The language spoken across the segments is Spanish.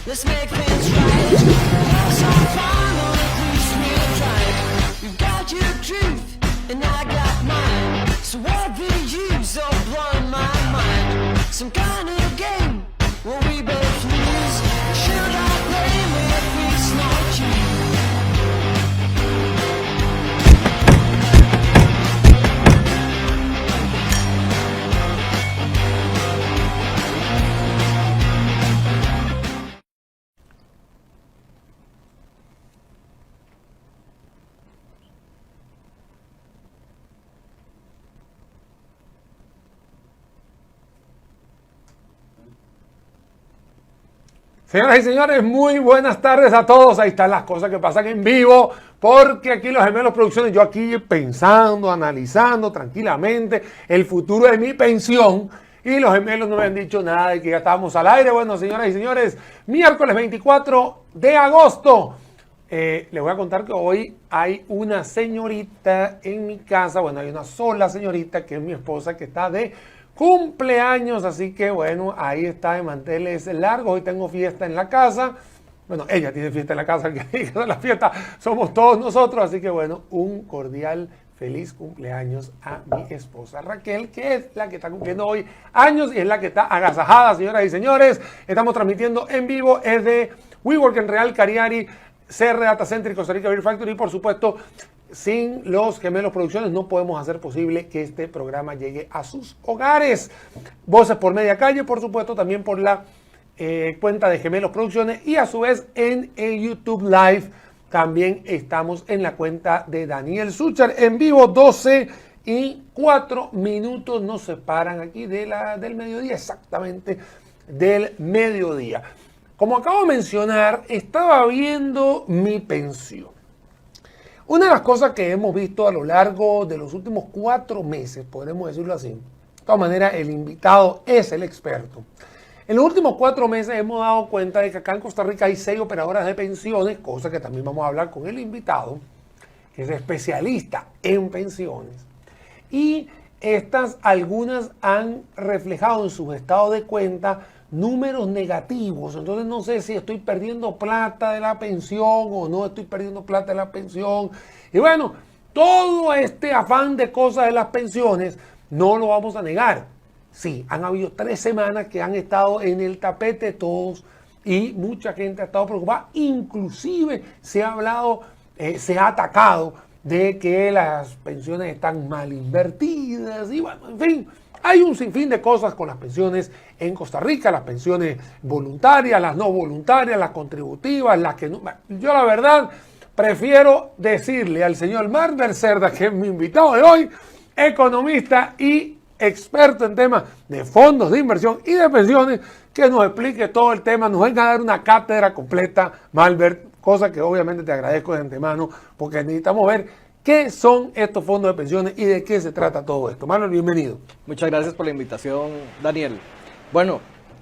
Let's make things right. Yes, I'm fine, or at least we'll try it. You've got your truth, and I got mine. So what the use of blowing my mind? Some kind of game where we both lose. Should I blame it if it's not you? Señoras y señores, muy buenas tardes a todos. Ahí están las cosas que pasan en vivo, porque aquí los Gemelos Producciones, yo aquí pensando, analizando tranquilamente el futuro de mi pensión, y los Gemelos no me han dicho nada de que ya estábamos al aire. Bueno, señoras y señores, miércoles 24 de agosto. Les voy a contar que hoy hay una señorita en mi casa, bueno, hay una sola señorita que es mi esposa, que está de cumpleaños, así que bueno, ahí está de manteles largos. Hoy tengo fiesta en la casa. Bueno, ella tiene fiesta en la casa, el que diga la fiesta somos todos nosotros, así que bueno, un cordial feliz cumpleaños a mi esposa Raquel, que es la que está cumpliendo hoy años y es la que está agasajada, señoras y señores. Estamos transmitiendo en vivo, es de WeWork en Real Cariari, CR Data Center y Costa Rica Beer Factory, y por supuesto, sin los Gemelos Producciones no podemos hacer posible que este programa llegue a sus hogares. Voces por Media Calle, por supuesto, también por la cuenta de Gemelos Producciones, y a su vez en el YouTube Live también estamos en la cuenta de Daniel Suchar en vivo. 12:04 nos separan aquí del mediodía, exactamente del mediodía. Como acabo de mencionar, estaba viendo mi pensión. Una de las cosas que hemos visto a lo largo de los últimos 4 meses, podremos decirlo así, de todas maneras el invitado es el experto. En los últimos 4 meses hemos dado cuenta de que acá en Costa Rica hay 6 operadoras de pensiones, cosa que también vamos a hablar con el invitado, que es especialista en pensiones. Y estas algunas han reflejado en sus estados de cuenta números negativos. Entonces no sé si estoy perdiendo plata de la pensión o no estoy perdiendo plata de la pensión. Y bueno, todo este afán de cosas de las pensiones no lo vamos a negar. Sí, han habido 3 semanas que han estado en el tapete todos y mucha gente ha estado preocupada. Inclusive se ha hablado, se ha atacado de que las pensiones están mal invertidas y bueno, en fin. Hay un sinfín de cosas con las pensiones en Costa Rica, las pensiones voluntarias, las no voluntarias, las contributivas, las que no. Yo la verdad prefiero decirle al señor Marber Cerda, que es mi invitado de hoy, economista y experto en temas de fondos de inversión y de pensiones, que nos explique todo el tema, nos venga a dar una cátedra completa, Marber, cosa que obviamente te agradezco de antemano, porque necesitamos ver ¿qué son estos fondos de pensiones y de qué se trata todo esto? Manuel, bienvenido. Muchas gracias por la invitación, Daniel. Bueno,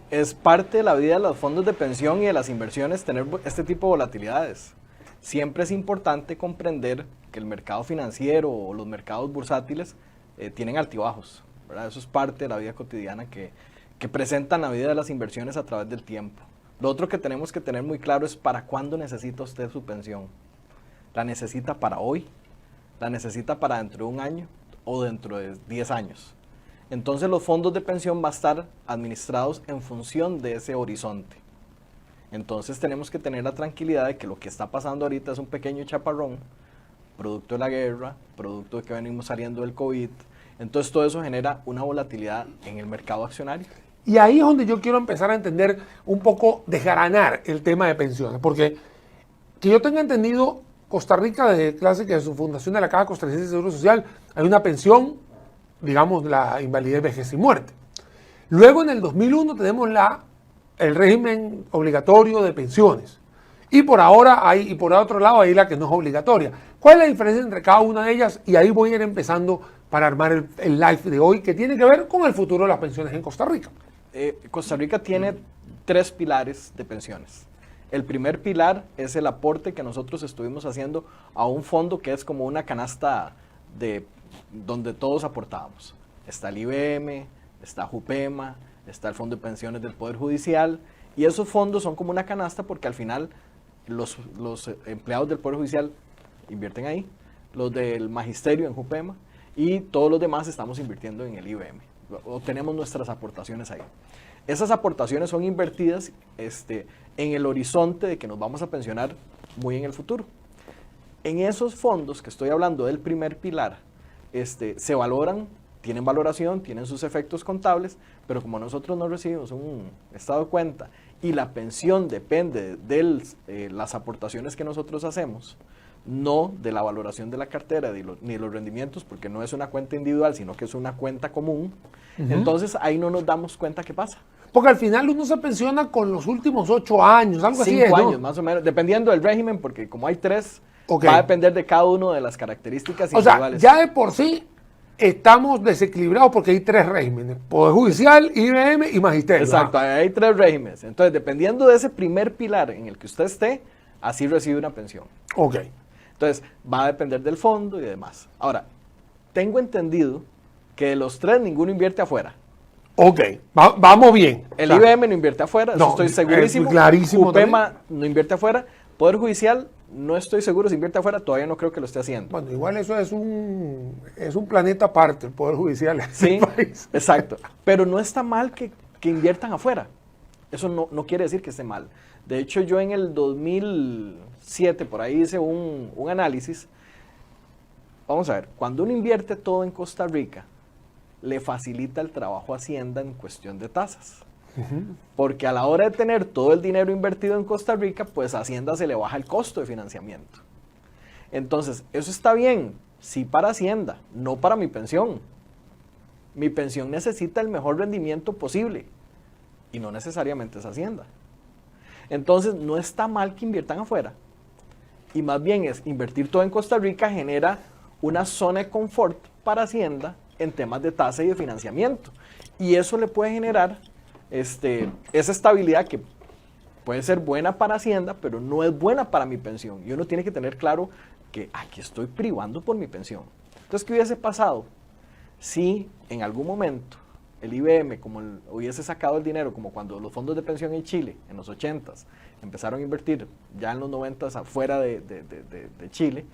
es parte de la vida de los fondos de pensión y de las inversiones tener este tipo de volatilidades. Siempre es importante comprender que el mercado financiero o los mercados bursátiles tienen altibajos, ¿verdad? Eso es parte de la vida cotidiana que presentan la vida de las inversiones a través del tiempo. Lo otro que tenemos que tener muy claro es para cuándo necesita usted su pensión. ¿La necesita para hoy? ¿La necesita para dentro de 1 año o dentro de 10 años? Entonces los fondos de pensión van a estar administrados en función de ese horizonte. Entonces tenemos que tener la tranquilidad de que lo que está pasando ahorita es un pequeño chaparrón, producto de la guerra, producto de que venimos saliendo del COVID. Entonces todo eso genera una volatilidad en el mercado accionario. Y ahí es donde yo quiero empezar a entender un poco, desgranar el tema de pensiones, porque que yo tenga entendido, Costa Rica, desde clase que de su fundación de la Caja Costarricense de Seguro Social, hay una pensión, digamos, la invalidez, vejez y muerte. Luego en el 2001 tenemos el régimen obligatorio de pensiones. Y por ahora hay, y por otro lado hay la que no es obligatoria. ¿Cuál es la diferencia entre cada una de ellas? Y ahí voy a ir empezando para armar el live de hoy, que tiene que ver con el futuro de las pensiones en Costa Rica. Costa Rica tiene 3 pilares de pensiones. El primer pilar es el aporte que nosotros estuvimos haciendo a un fondo que es como una canasta donde todos aportábamos. Está el IBM, está Jupema, está el Fondo de Pensiones del Poder Judicial Y esos fondos son como una canasta porque al final los empleados del Poder Judicial invierten ahí, los del Magisterio en Jupema y todos los demás estamos invirtiendo en el IBM. O tenemos nuestras aportaciones ahí. Esas aportaciones son invertidas en el horizonte de que nos vamos a pensionar muy en el futuro. En esos fondos que estoy hablando del primer pilar, se valoran, tienen valoración, tienen sus efectos contables, pero como nosotros no recibimos un estado de cuenta y la pensión depende de las aportaciones que nosotros hacemos, no de la valoración de la cartera ni de los rendimientos, porque no es una cuenta individual, sino que es una cuenta común, entonces ahí no nos damos cuenta qué pasa. Porque al final uno se pensiona con los últimos 8 años, algo así. 5 ¿no? años más o menos, dependiendo del régimen, porque como hay 3, Ok. va a depender de cada uno de las características O sea, individuales. ya de por sí estamos desequilibrados porque hay 3 regímenes: Poder Judicial, IBM y Magisterio. Exacto, hay 3 regímenes. Entonces, dependiendo de ese primer pilar en el que usted esté, así recibe una pensión. Ok. Entonces, va a depender del fondo y demás. Ahora, tengo entendido que de los 3, ninguno invierte afuera. Ok, vamos bien. El O sea, IBM no invierte afuera, eso no, estoy es segurísimo. clarísimo Upema no invierte afuera. Poder Judicial, no estoy seguro si invierte afuera, todavía no creo que lo esté haciendo. Bueno, igual eso es un planeta aparte, el Poder Judicial en Sí, este país. exacto. Pero no está mal que inviertan afuera. Eso no quiere decir que esté mal. De hecho, yo en el 2007, por ahí hice un análisis. Vamos a ver, cuando uno invierte todo en Costa Rica, le facilita el trabajo a Hacienda en cuestión de tasas. Porque a la hora de tener todo el dinero invertido en Costa Rica, pues a Hacienda se le baja el costo de financiamiento. Entonces, eso está bien, sí para Hacienda, no para mi pensión. Mi pensión necesita el mejor rendimiento posible y no necesariamente es Hacienda. Entonces, no está mal que inviertan afuera. Y más bien es invertir todo en Costa Rica genera una zona de confort para Hacienda en temas de tasa y de financiamiento. Y eso le puede generar esa estabilidad que puede ser buena para Hacienda, pero no es buena para mi pensión. Y uno tiene que tener claro que aquí estoy privando por mi pensión. Entonces, ¿qué hubiese pasado si en algún momento el IBM, hubiese sacado el dinero, como cuando los fondos de pensión en Chile, en los 80s, empezaron a invertir ya en los 90s afuera de Chile?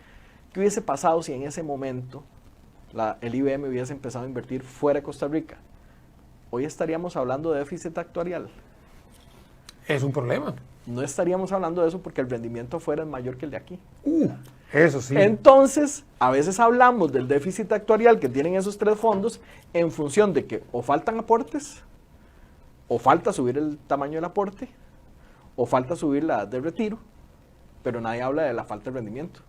¿Qué hubiese pasado si en ese momento el IBM hubiese empezado a invertir fuera de Costa Rica? Hoy estaríamos hablando de déficit actuarial. Es un problema. No estaríamos hablando de eso porque el rendimiento afuera es mayor que el de aquí. Eso sí. Entonces, a veces hablamos del déficit actuarial que tienen esos 3 fondos en función de que o faltan aportes, o falta subir el tamaño del aporte, o falta subir la edad de retiro, pero nadie habla de la falta de rendimiento.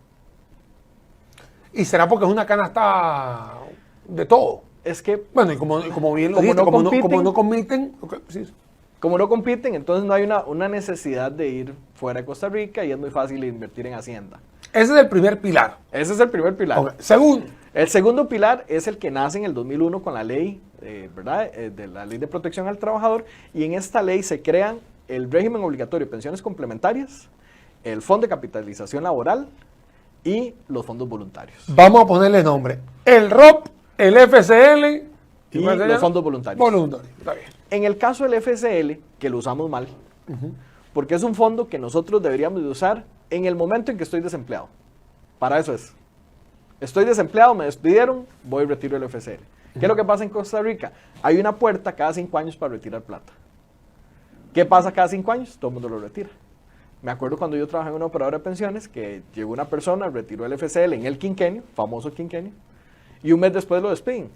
¿Y será porque es una canasta de todo? Es que, Bueno, y como bien lo Como dijiste, no como compiten. no compiten, ok, sí. como no compiten, entonces no hay una necesidad de ir fuera de Costa Rica y es muy fácil invertir en Hacienda. Ese es el primer pilar. Ese es el primer pilar. Ok. Segundo, El segundo pilar es el que nace en el 2001 con la ley, ¿verdad? De la Ley de Protección al Trabajador, y en esta ley se crean el régimen obligatorio de pensiones complementarias, el Fondo de Capitalización Laboral y los fondos voluntarios. vamos a ponerle nombre. El ROP, el FCL Y ¿cuál sería? los fondos voluntarios. Voluntarios, está bien. En el caso del FCL, que lo usamos mal, porque es un fondo que nosotros deberíamos de usar en el momento en que estoy desempleado. Para eso es. Estoy desempleado, me despidieron, voy y retiro el FCL. ¿Qué es lo que pasa en Costa Rica? Hay una puerta cada 5 años para retirar plata. ¿Qué pasa cada 5 años? Todo el mundo lo retira. Me acuerdo cuando yo trabajé en una operadora de pensiones que llegó una persona, retiró el FCL en el quinquenio, famoso quinquenio, y un mes después lo despiden.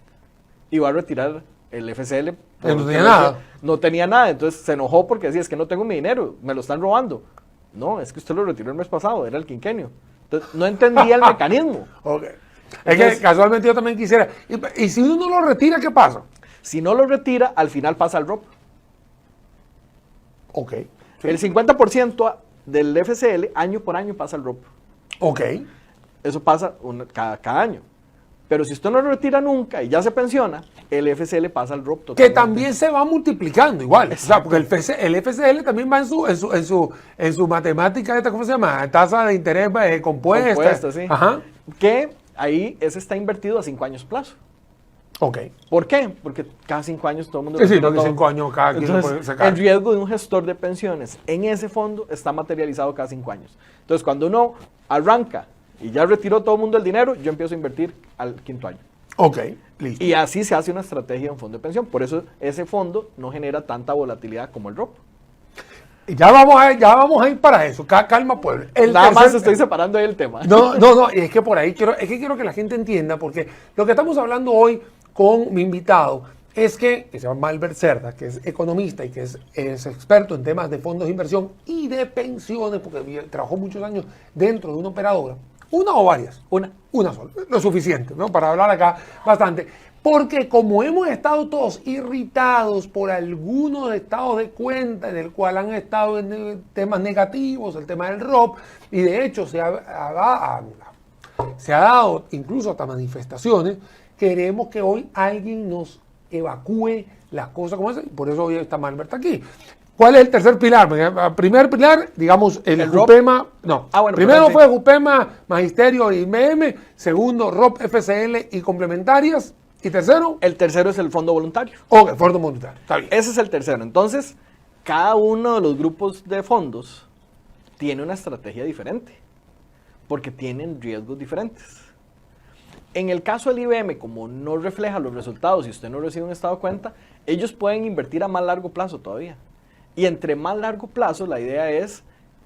Y va a retirar el FCL. Pero no tenía nada. No tenía nada, entonces se enojó porque decía, es que no tengo mi dinero, me lo están robando. No, es que usted lo retiró el mes pasado, era el quinquenio. Entonces, no entendía el mecanismo. Ok. Es Entonces- que casualmente yo también quisiera. Y si uno no lo retira, ¿qué pasa? Si no lo retira, al final pasa al ROP. Ok. Sí. El 50% del FCL, año por año, pasa al ROP. Ok. Eso pasa cada año. Pero si usted no lo retira nunca y ya se pensiona, el FCL pasa al ROP Que totalmente. también se va multiplicando igual. O sea, porque el FCL también va en su matemática, esta, ¿cómo se llama? Tasa de interés compuesta. Compuesta, sí. Ajá. Que ahí ese está invertido a 5 años plazo. Ok. ¿Por qué? Porque cada 5 años todo el mundo... Sí, retira porque todo. 5 años cada quien lo Entonces, puede sacar. el riesgo de un gestor de pensiones en ese fondo está materializado cada 5 años. Entonces, cuando uno arranca y ya retiró todo el mundo el dinero, yo empiezo a invertir al 5.º año. Ok, listo. Y así se hace una estrategia de un fondo de pensión. Por eso ese fondo no genera tanta volatilidad como el ROP. Ya vamos a ir para eso. Calma, pueblo. Nada más estoy separando ahí el tema. No, y es que por ahí quiero que la gente entienda, porque lo que estamos hablando hoy con mi invitado es que se llama Malbert Cerda, que es economista y que es experto en temas de fondos de inversión y de pensiones, porque trabajó muchos años dentro de una operadora. ¿Una o varias? Una sola. Lo suficiente, ¿no? Para hablar acá bastante. Porque como hemos estado todos irritados por algunos estados de cuenta en el cual han estado en temas negativos, el tema del ROP, y de hecho se ha dado incluso hasta manifestaciones, queremos que hoy alguien nos evacúe las cosas como esas, y por eso hoy está Malbert aquí. ¿Cuál es el tercer pilar? El primer pilar, digamos, el Jupema. No, bueno, primero fue Jupema, Magisterio y IBM. Segundo, ROP, FCL y complementarias. ¿Y tercero? El tercero es el fondo voluntario. Ok, fondo voluntario. Está bien. Ese es el tercero. Entonces, cada uno de los grupos de fondos tiene una estrategia diferente, porque tienen riesgos diferentes. En el caso del IBM, como no refleja los resultados y usted no recibe un estado de cuenta, ellos pueden invertir a más largo plazo todavía. Y entre más largo plazo, la idea es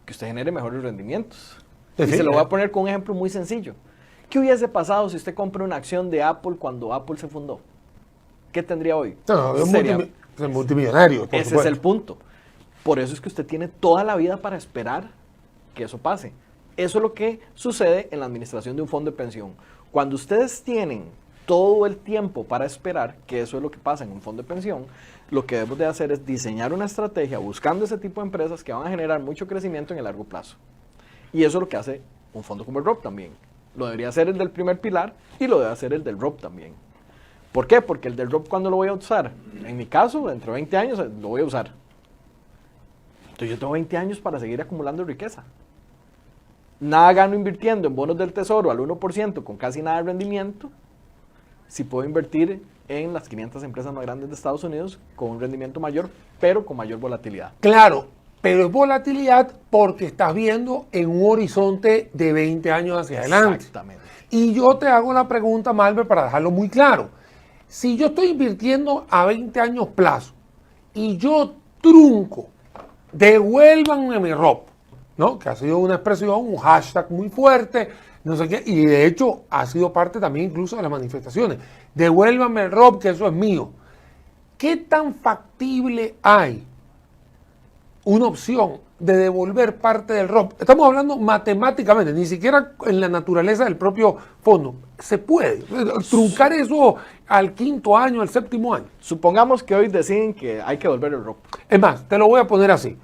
que usted genere mejores rendimientos. Sí, y sí, se lo voy a poner con un ejemplo muy sencillo. ¿Qué hubiese pasado si usted compra una acción de Apple cuando Apple se fundó? ¿Qué tendría hoy? No, es multimillonario, por Ese supuesto. es el punto. Por eso es que usted tiene toda la vida para esperar que eso pase. Eso es lo que sucede en la administración de un fondo de pensión. Cuando ustedes tienen todo el tiempo para esperar, que eso es lo que pasa en un fondo de pensión, lo que debemos de hacer es diseñar una estrategia buscando ese tipo de empresas que van a generar mucho crecimiento en el largo plazo. Y eso es lo que hace un fondo como el ROP también. Lo debería hacer el del primer pilar y lo debe hacer el del ROP también. ¿Por qué? Porque el del ROP, ¿cuándo lo voy a usar? En mi caso, dentro de 20 años lo voy a usar. Entonces yo tengo 20 años para seguir acumulando riqueza. Nada gano invirtiendo en bonos del tesoro al 1% con casi nada de rendimiento, si puedo invertir en las 500 empresas más grandes de Estados Unidos con un rendimiento mayor, pero con mayor volatilidad. Claro, pero es volatilidad porque estás viendo en un horizonte de 20 años hacia adelante. Exactamente. Y yo te hago la pregunta, Malbert, para dejarlo muy claro. Si yo estoy invirtiendo a 20 años plazo y yo trunco, devuélvanme mi ROP, ¿no? Que ha sido una expresión, un hashtag muy fuerte, no sé qué, y de hecho ha sido parte también incluso de las manifestaciones. Devuélvanme el ROP, que eso es mío. ¿Qué tan factible hay una opción de devolver parte del ROP? Estamos hablando matemáticamente, ni siquiera en la naturaleza del propio fondo. Se puede truncar eso al 5.º año, al 7.º año. Supongamos que hoy deciden que hay que devolver el ROP. Es más, te lo voy a poner así.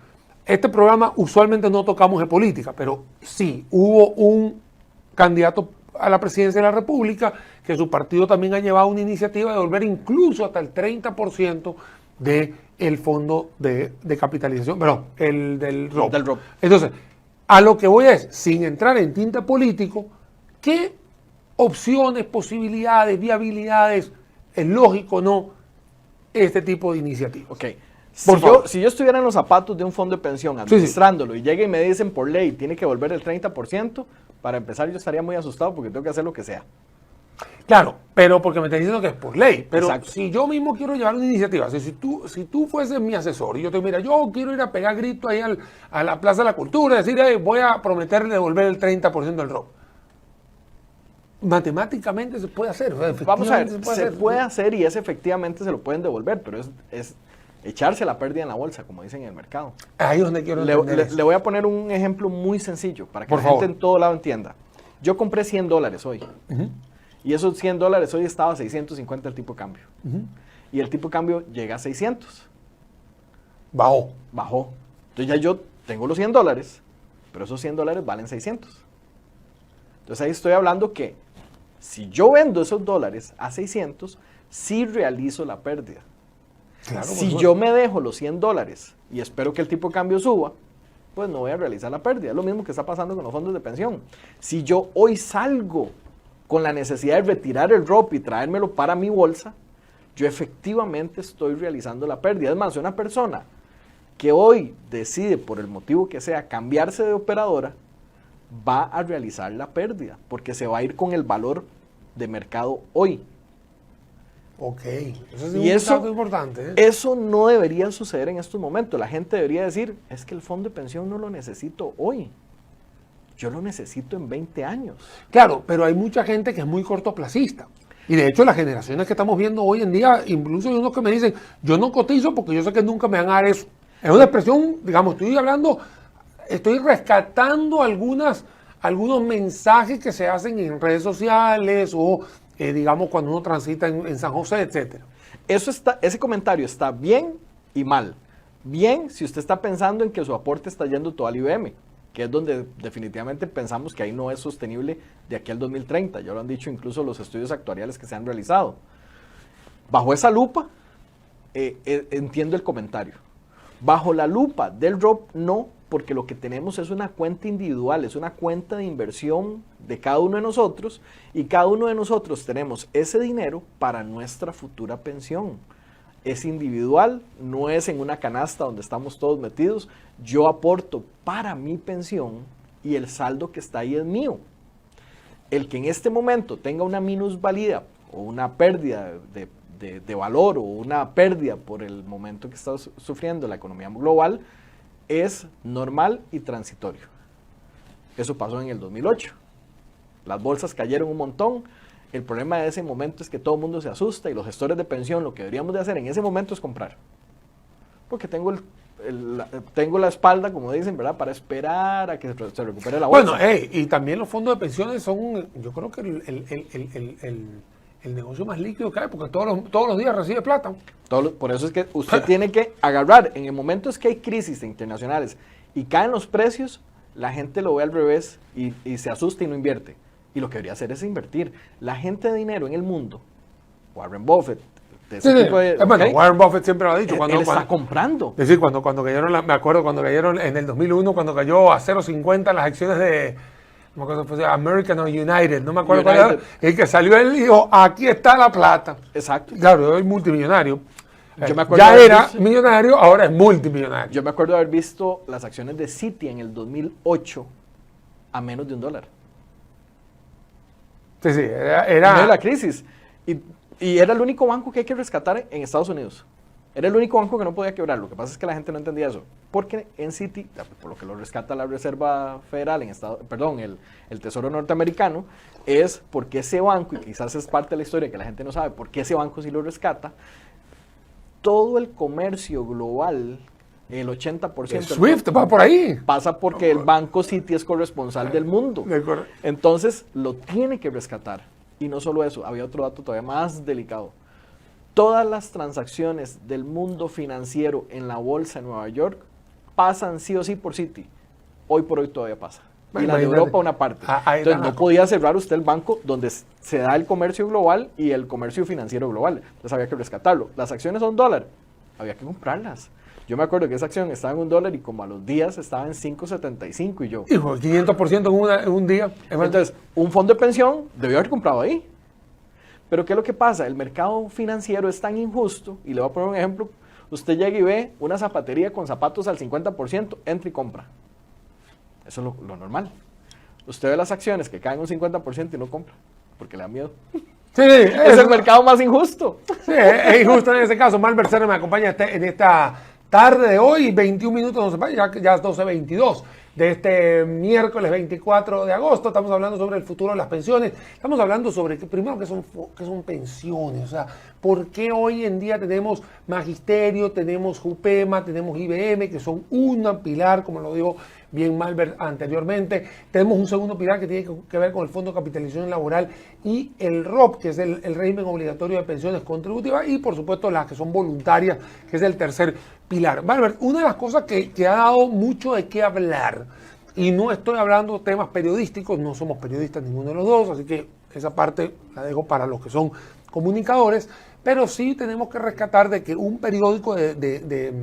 Este programa usualmente no tocamos de política, pero sí, hubo un candidato a la presidencia de la República que su partido también ha llevado una iniciativa de devolver incluso hasta el 30% del fondo de capitalización, perdón, el del ROP. Del ROP. Entonces, a lo que voy es, sin entrar en tinte político, ¿qué opciones, posibilidades, viabilidades, es lógico o no este tipo de iniciativas? Ok. Por favor. Si yo estuviera en los zapatos de un fondo de pensión administrándolo y llega y me dicen por ley tiene que devolver el 30%, para empezar yo estaría muy asustado porque tengo que hacer lo que sea. Claro, pero porque me estás diciendo que es por ley. Pero Exacto. si yo mismo quiero llevar una iniciativa, si tú fueses mi asesor y yo te digo, mira, yo quiero ir a pegar grito ahí a la Plaza de la Cultura y decir, voy a prometerle devolver el 30% del ROP. Matemáticamente se puede hacer. O sea, Vamos a ver, efectivamente se puede hacer y efectivamente se lo pueden devolver, pero es echarse la pérdida en la bolsa, como dicen en el mercado. Ahí es donde quiero entender eso. Le voy a poner un ejemplo muy sencillo para que Por la gente favor. en todo lado entienda. Yo compré $100 hoy. Y esos $100 hoy estaba a 650 el tipo de cambio. Y el tipo de cambio llega a 600. Bajó. Bajó. Entonces ya yo tengo los $100, pero esos $100 valen 600. Entonces ahí estoy hablando que si yo vendo esos dólares a 600, sí realizo la pérdida. Claro, Si yo me dejo los $100 y espero que el tipo de cambio suba, pues no voy a realizar la pérdida. Es lo mismo que está pasando con los fondos de pensión. Si yo hoy salgo con la necesidad de retirar el ROP y traérmelo para mi bolsa, yo efectivamente estoy realizando la pérdida. Es más, una persona que hoy decide, por el motivo que sea, cambiarse de operadora, va a realizar la pérdida, porque se va a ir con el valor de mercado hoy. Ok, eso es Y un eso, dato importante. eso no debería suceder en estos momentos. La gente debería decir, es que el fondo de pensión no lo necesito hoy, yo lo necesito en 20 años. Claro, pero hay mucha gente que es muy cortoplacista. Y de hecho las generaciones que estamos viendo hoy en día, incluso hay unos que me dicen, yo no cotizo porque yo sé que nunca me van a dar eso. Es una expresión, digamos, estoy rescatando algunos mensajes que se hacen en redes sociales o, digamos, cuando uno transita en San José, etcétera. Ese comentario está bien y mal. Bien si usted está pensando en que su aporte está yendo todo al IBM, que es donde definitivamente pensamos que ahí no es sostenible de aquí al 2030. Ya lo han dicho incluso los estudios actuariales que se han realizado. Bajo esa lupa, entiendo el comentario. Bajo la lupa del ROP, no, porque lo que tenemos es una cuenta individual, es una cuenta de inversión de cada uno de nosotros y cada uno de nosotros tenemos ese dinero para nuestra futura pensión. Es individual, no es en una canasta donde estamos todos metidos. Yo aporto para mi pensión y el saldo que está ahí es mío. El que en este momento tenga una minusvalía o una pérdida de valor o una pérdida por el momento que está sufriendo la economía global es normal y transitorio. Eso pasó en el 2008. Las bolsas cayeron un montón. El problema de ese momento es que todo el mundo se asusta y los gestores de pensión lo que deberíamos de hacer en ese momento es comprar. Porque tengo tengo la espalda, como dicen, ¿verdad? Para esperar a que se recupere la bolsa. Bueno, y también los fondos de pensiones son, yo creo que el negocio más líquido que hay, porque todos los días recibe plata. Por eso es que usted tiene que agarrar, en el momento es que hay crisis internacionales y caen los precios, la gente lo ve al revés y se asusta y no invierte. Y lo que debería hacer es invertir. La gente de dinero en el mundo, Warren Buffett, de ese tipo de... Bueno, Warren Buffett siempre lo ha dicho. Él está comprando. Es decir, cuando cayeron, me acuerdo cuando cayeron en el 2001, cuando cayó a 0.50 las acciones de... No me acuerdo si fue American o United, no me acuerdo cuál era. El que salió él dijo, aquí está la plata. Exacto. Claro, yo soy multimillonario. Yo me acuerdo Ya era millonario, ahora es multimillonario. Yo me acuerdo de haber visto las acciones de Citi en el 2008 a menos de $1. Sí, sí, En era la crisis. Y era el único banco que hay que rescatar en Estados Unidos. Era el único banco que no podía quebrar. Lo que pasa es que la gente no entendía eso. Porque en Citi, por lo que lo rescata la Reserva Federal, el Tesoro norteamericano, es porque ese banco, y quizás es parte de la historia que la gente no sabe, por qué ese banco sí lo rescata, todo el comercio global, el 80%... el SWIFT, va por ahí. Pasa porque el banco Citi es corresponsal del mundo. Entonces, lo tiene que rescatar. Y no solo eso, había otro dato todavía más delicado. Todas las transacciones del mundo financiero en la bolsa de Nueva York pasan sí o sí por Citi. Hoy por hoy todavía pasa. Y la de Europa una parte. Entonces no podía cerrar usted el banco donde se da el comercio global y el comercio financiero global. Entonces había que rescatarlo. Las acciones son $1. Había que comprarlas. Yo me acuerdo que esa acción estaba en $1 y como a los días estaba en 5.75 y yo... Hijo, 500% en un día. Entonces, un fondo de pensión debió haber comprado ahí. Pero ¿qué es lo que pasa? El mercado financiero es tan injusto, y le voy a poner un ejemplo, usted llega y ve una zapatería con zapatos al 50%, entra y compra. Eso es lo normal. Usted ve las acciones que caen un 50% y no compra, porque le da miedo. Sí, es el mercado más injusto. Sí, es injusto en ese caso. Malver Serna me acompaña en esta tarde de hoy, 21 minutos, ya es 12:22 de este miércoles 24 de agosto. Estamos hablando sobre el futuro de las pensiones. Estamos hablando sobre, primero, qué son pensiones. O sea, por qué hoy en día tenemos Magisterio, tenemos Jupema, tenemos IBM, que son una pilar, como lo dijo bien Malver anteriormente. Tenemos un segundo pilar que tiene que ver con el Fondo de Capitalización Laboral y el ROP, que es el régimen obligatorio de pensiones contributivas, y por supuesto las que son voluntarias, que es el tercer pilar. Malver, una de las cosas que ha dado mucho de qué hablar, y no estoy hablando de temas periodísticos, no somos periodistas ninguno de los dos, así que esa parte la dejo para los que son comunicadores, pero sí tenemos que rescatar de que un periódico de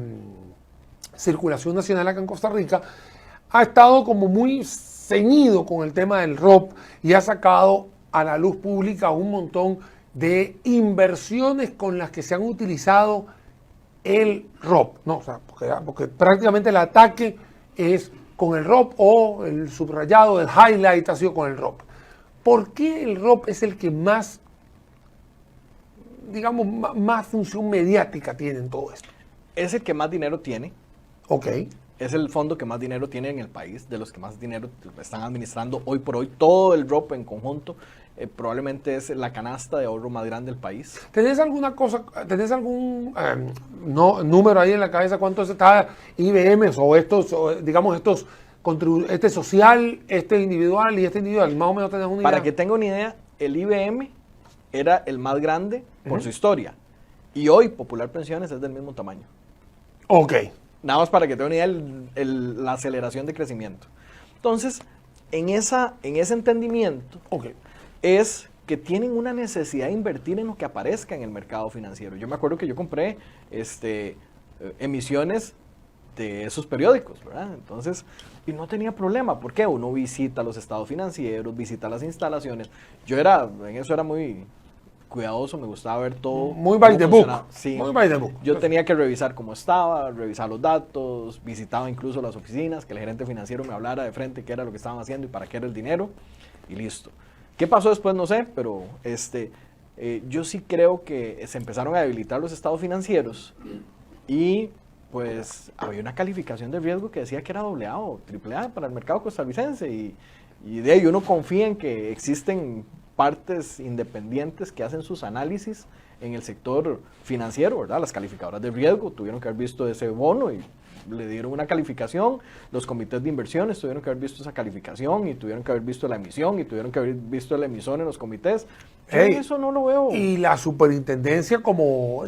circulación nacional acá en Costa Rica ha estado como muy ceñido con el tema del ROP y ha sacado a la luz pública un montón de inversiones con las que se han utilizado el ROP, ¿no? O sea, porque prácticamente el ataque es con el ROP o el subrayado, el highlight ha sido con el ROP. ¿Por qué el ROP es el que más, digamos, más función mediática tiene en todo esto? Es el que más dinero tiene. Ok. Es el fondo que más dinero tiene en el país, de los que más dinero están administrando hoy por hoy. Todo el ROP en conjunto probablemente es la canasta de ahorro más grande del país. ¿Tenés alguna cosa, tenés algún número ahí en la cabeza cuánto está IBM o estos, digamos, estos, este social, este individual y este individual? Más o menos tenés una idea. Para que tenga una idea, el IBM era el más grande por su historia. Y hoy Popular Pensiones es del mismo tamaño. Ok. Nada más para que tenga una idea la aceleración de crecimiento. Entonces, en ese entendimiento, es que tienen una necesidad de invertir en lo que aparezca en el mercado financiero. Yo me acuerdo que yo compré emisiones de esos periódicos, ¿verdad? Entonces, y no tenía problema. ¿Por qué? Uno visita los estados financieros, visita las instalaciones. En eso era muy cuidadoso, me gustaba ver todo. Muy by the book. Sí. Muy by the book. Yo tenía que revisar cómo estaba, revisar los datos, visitaba incluso las oficinas, que el gerente financiero me hablara de frente qué era lo que estaban haciendo y para qué era el dinero, y listo. ¿Qué pasó después? No sé, pero yo sí creo que se empezaron a debilitar los estados financieros y pues había una calificación de riesgo que decía que era AA o AAA para el mercado costarricense y de ahí uno confía en que existen partes independientes que hacen sus análisis en el sector financiero, ¿verdad? Las calificadoras de riesgo tuvieron que haber visto ese bono y le dieron una calificación, los comités de inversiones tuvieron que haber visto esa calificación y tuvieron que haber visto la emisión y tuvieron que haber visto el emisor en los comités. Yo eso no lo veo. Y la superintendencia como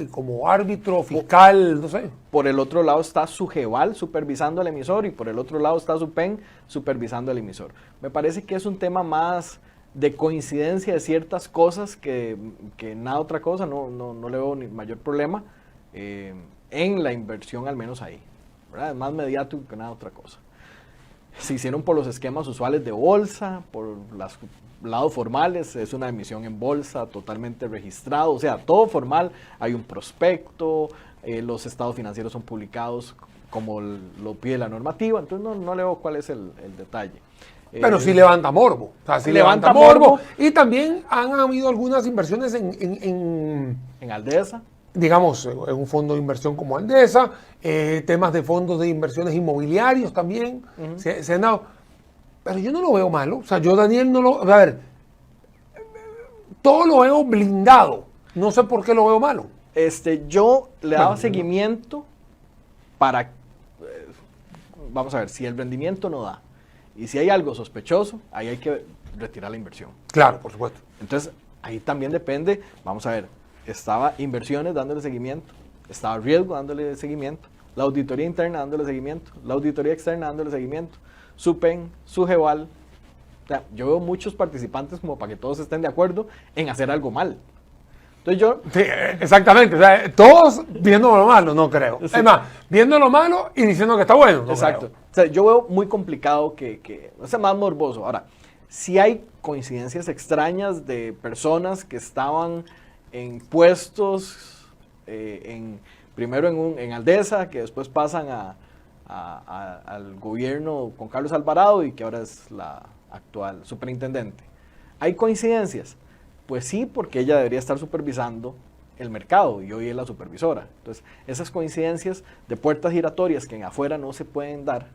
árbitro fiscal, no sé. Por el otro lado está Sugeval supervisando al emisor y por el otro lado está Supen supervisando al emisor. Me parece que es un tema más de coincidencia de ciertas cosas que nada otra cosa, no le veo ni mayor problema en la inversión, al menos ahí, ¿verdad? Es más mediático que nada otra cosa. Se hicieron por los esquemas usuales de bolsa, por los lados formales, es una emisión en bolsa totalmente registrado, o sea, todo formal, hay un prospecto, los estados financieros son publicados como lo pide la normativa, entonces no le veo cuál es el detalle. Pero sí levanta morbo. O sea, sí levanta morbo. Y también han habido algunas inversiones en Aldesa. Digamos, en un fondo de inversión como Aldesa, temas de fondos de inversiones inmobiliarios también. Se han dado. Pero yo no lo veo malo. O sea, yo, Daniel, no lo. A ver, todo lo veo blindado. No sé por qué lo veo malo. Yo le daba seguimiento para. Vamos a ver, si el rendimiento no da. Y si hay algo sospechoso, ahí hay que retirar la inversión. Claro, por supuesto. Entonces, ahí también depende, vamos a ver, estaba inversiones dándole seguimiento, estaba riesgo dándole seguimiento, la auditoría interna dándole seguimiento, la auditoría externa dándole seguimiento, Supen, Sugeval. O sea, yo veo muchos participantes como para que todos estén de acuerdo en hacer algo mal. Entonces yo... Sí, exactamente, o sea, todos viendo lo malo, no creo. Sí. Es más, viendo lo malo y diciendo que está bueno. No exacto. Creo. O sea, yo veo muy complicado o sea, más morboso. Ahora, si hay coincidencias extrañas de personas que estaban en puestos, primero en Aldesa, que después pasan al gobierno con Carlos Alvarado y que ahora es la actual superintendente. ¿Hay coincidencias? Pues sí, porque ella debería estar supervisando el mercado y hoy es la supervisora. Entonces, esas coincidencias de puertas giratorias que en afuera no se pueden dar,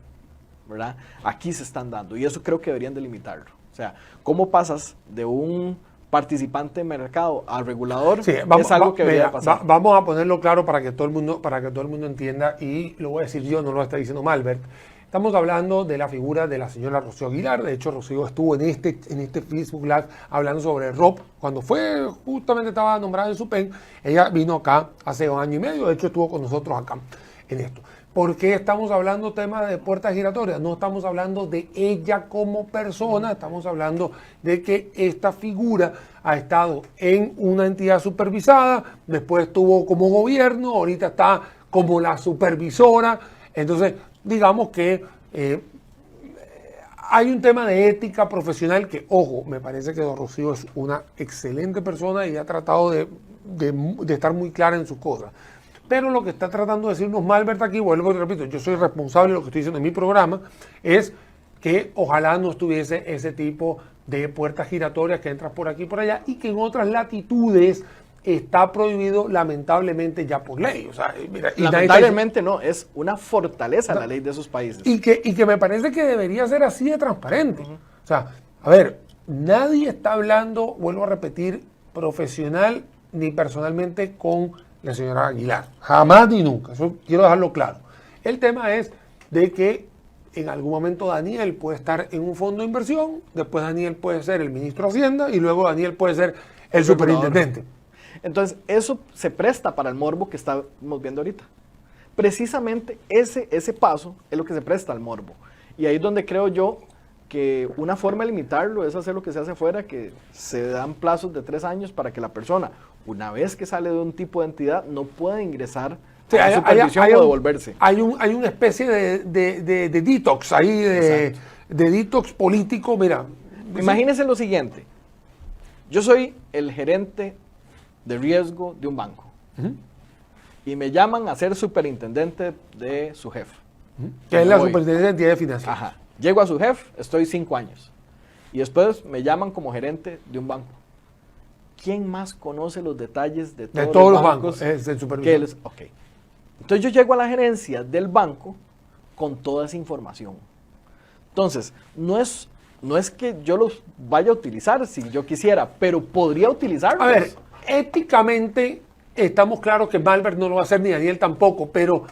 ¿verdad? Aquí se están dando y eso creo que deberían delimitarlo. O sea, ¿cómo pasas de un participante de mercado al regulador? Sí, es algo que debería pasar. Vamos a ponerlo claro para que todo el mundo entienda, y lo voy a decir yo, no lo está diciendo Malbert. Estamos hablando de la figura de la señora Rocío Aguilar. De hecho, Rocío estuvo en este Facebook Live hablando sobre ROP. Cuando justamente estaba nombrada en Supen, ella vino acá hace 1 año y medio. De hecho, estuvo con nosotros acá en esto. ¿Por qué estamos hablando temas de puertas giratorias? No estamos hablando de ella como persona, estamos hablando de que esta figura ha estado en una entidad supervisada, después estuvo como gobierno, ahorita está como la supervisora. Entonces, digamos que hay un tema de ética profesional que, ojo, me parece que don Rocío es una excelente persona y ha tratado de estar muy clara en sus cosas. Pero lo que está tratando de decirnos Malbert aquí, vuelvo y repito, yo soy responsable de lo que estoy diciendo en mi programa, es que ojalá no estuviese ese tipo de puertas giratorias que entras por aquí y por allá y que en otras latitudes está prohibido lamentablemente ya por ley. O sea, mira, y lamentablemente no, es una fortaleza la ley de esos países. Y que me parece que debería ser así de transparente. O sea, a ver, nadie está hablando, vuelvo a repetir, profesional ni personalmente con la señora Aguilar. Jamás ni nunca. Eso quiero dejarlo claro. El tema es de que en algún momento Daniel puede estar en un fondo de inversión, después Daniel puede ser el ministro de Hacienda y luego Daniel puede ser el superintendente. Entonces, eso se presta para el morbo que estamos viendo ahorita. Precisamente ese paso es lo que se presta al morbo. Y ahí es donde creo yo que una forma de limitarlo es hacer lo que se hace afuera, que se dan plazos de 3 años para que la persona, una vez que sale de un tipo de entidad, no pueda ingresar Sí, a supervisión o devolverse. Hay una especie de detox ahí, de detox político. Mira, imagínense lo siguiente. Yo soy el gerente de riesgo de un banco. Y me llaman a ser superintendente de su jefe. que es la voy. superintendencia de entidades financieras. Ajá. Llego a su jefe, estoy 5 años. Y después me llaman como gerente de un banco. ¿Quién más conoce los detalles de todos los bancos? Es el supervisor. Ok. Entonces yo llego a la gerencia del banco con toda esa información. Entonces, no es que yo los vaya a utilizar si yo quisiera, pero podría utilizarlos. A ver, éticamente estamos claros que Malbert no lo va a hacer ni Daniel tampoco, pero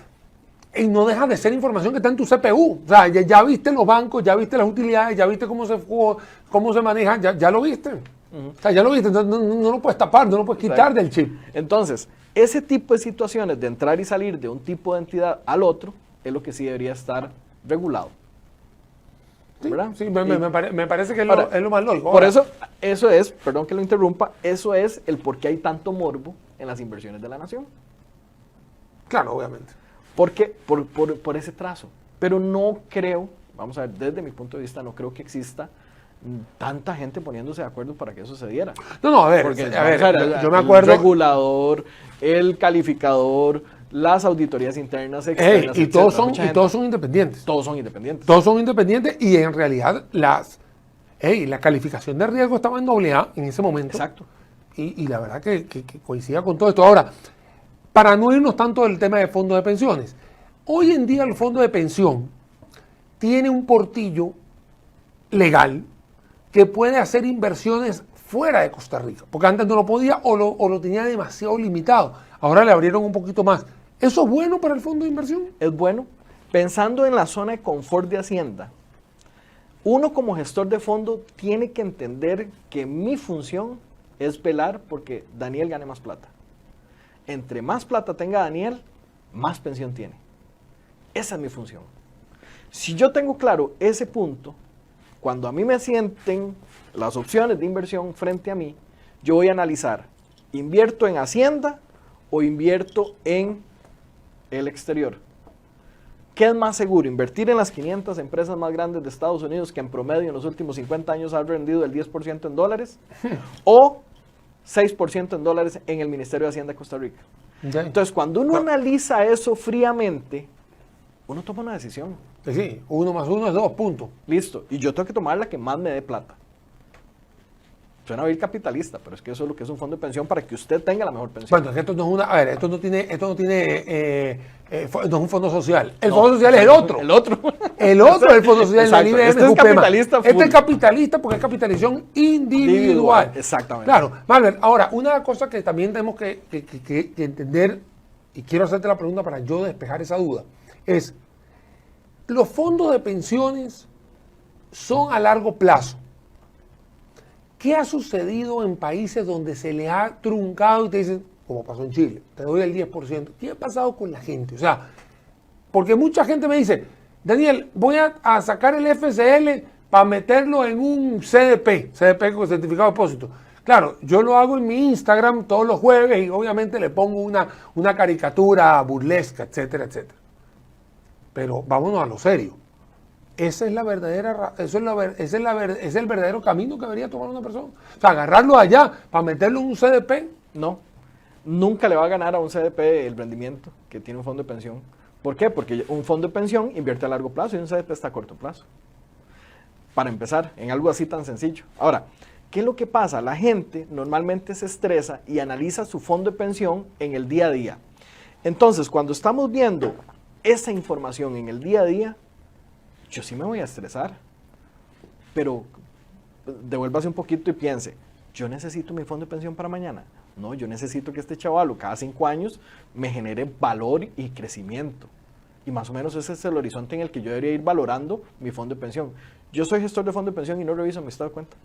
no deja de ser información que está en tu CPU. O sea, ya viste los bancos, ya viste las utilidades, ya viste cómo se manejan, ya lo viste. O sea, ya lo viste, no lo puedes tapar, no lo puedes quitar del chip. Entonces, ese tipo de situaciones de entrar y salir de un tipo de entidad al otro es lo que sí debería estar regulado. Sí, ¿verdad? sí, me parece que es lo más lógico. Por Ahora, eso es, perdón que lo interrumpa, eso es el por qué hay tanto morbo en las inversiones de la nación. claro, obviamente. Porque por ese trazo. Pero no creo, vamos a ver, desde mi punto de vista, no creo que exista tanta gente poniéndose de acuerdo para que eso se diera. No, a ver, Porque yo me acuerdo. el regulador, el calificador, las auditorías internas, externas, Y etcétera, todos mucha gente. son independientes. Todos son independientes. Todos son independientes y en realidad la calificación de riesgo estaba en AA en ese momento. Exacto. Y la verdad que coincidía con todo esto. Ahora, para no irnos tanto del tema de fondos de pensiones, hoy en día el fondo de pensión tiene un portillo legal que puede hacer inversiones fuera de Costa Rica, porque antes no lo podía o lo tenía demasiado limitado. Ahora le abrieron un poquito más. ¿Eso es bueno para el fondo de inversión? Es bueno. Pensando en la zona de confort de Hacienda, uno como gestor de fondo tiene que entender que mi función es velar porque Daniel gane más plata. Entre más plata tenga Daniel, más pensión tiene. Esa es mi función. Si yo tengo claro ese punto, cuando a mí me sienten las opciones de inversión frente a mí, yo voy a analizar, ¿invierto en Hacienda o invierto en el exterior? ¿Qué es más seguro? ¿Invertir en las 500 empresas más grandes de Estados Unidos que en promedio en los últimos 50 años han rendido el 10% en dólares? ¿O 6% en dólares en el Ministerio de Hacienda de Costa Rica? Okay. Entonces, cuando uno analiza eso fríamente, uno toma una decisión. Sí, 1 más 1 es 2, punto. Listo. Y yo tengo que tomar la que más me dé plata. Suena bien capitalista, pero es que eso es lo que es un fondo de pensión para que usted tenga la mejor pensión. Bueno, es que esto no es una. A ver, esto no es un fondo social. El fondo social es el otro. El otro. El otro es el fondo social Exacto. del IBM. Este es capitalista full. Este es capitalista porque es capitalización individual. Exactamente. Claro. Malbert, ahora, una cosa que también tenemos que entender, y quiero hacerte la pregunta para yo despejar esa duda, es: los fondos de pensiones son a largo plazo. ¿Qué ha sucedido en países donde se les ha truncado y te dicen, como pasó en Chile, te doy el 10%? ¿Qué ha pasado con la gente? O sea, porque mucha gente me dice, Daniel, voy a sacar el FCL para meterlo en un CDP con certificado de depósito. Claro, yo lo hago en mi Instagram todos los jueves y obviamente le pongo una caricatura burlesca, etcétera, etcétera. Pero vámonos a lo serio. Esa es la verdadera, ese es el verdadero camino que debería tomar una persona. O sea, agarrarlo allá para meterlo en un CDP. No, nunca le va a ganar a un CDP el rendimiento que tiene un fondo de pensión. ¿Por qué? Porque un fondo de pensión invierte a largo plazo y un CDP está a corto plazo. Para empezar, en algo así tan sencillo. Ahora, ¿qué es lo que pasa? La gente normalmente se estresa y analiza su fondo de pensión en el día a día. Entonces, cuando estamos viendo esa información en el día a día, yo sí me voy a estresar. Pero devuélvase un poquito y piense, ¿yo necesito mi fondo de pensión para mañana? No, yo necesito que este chavalo cada 5 años me genere valor y crecimiento. Y más o menos ese es el horizonte en el que yo debería ir valorando mi fondo de pensión. Yo soy gestor de fondo de pensión y no reviso mi estado de cuenta.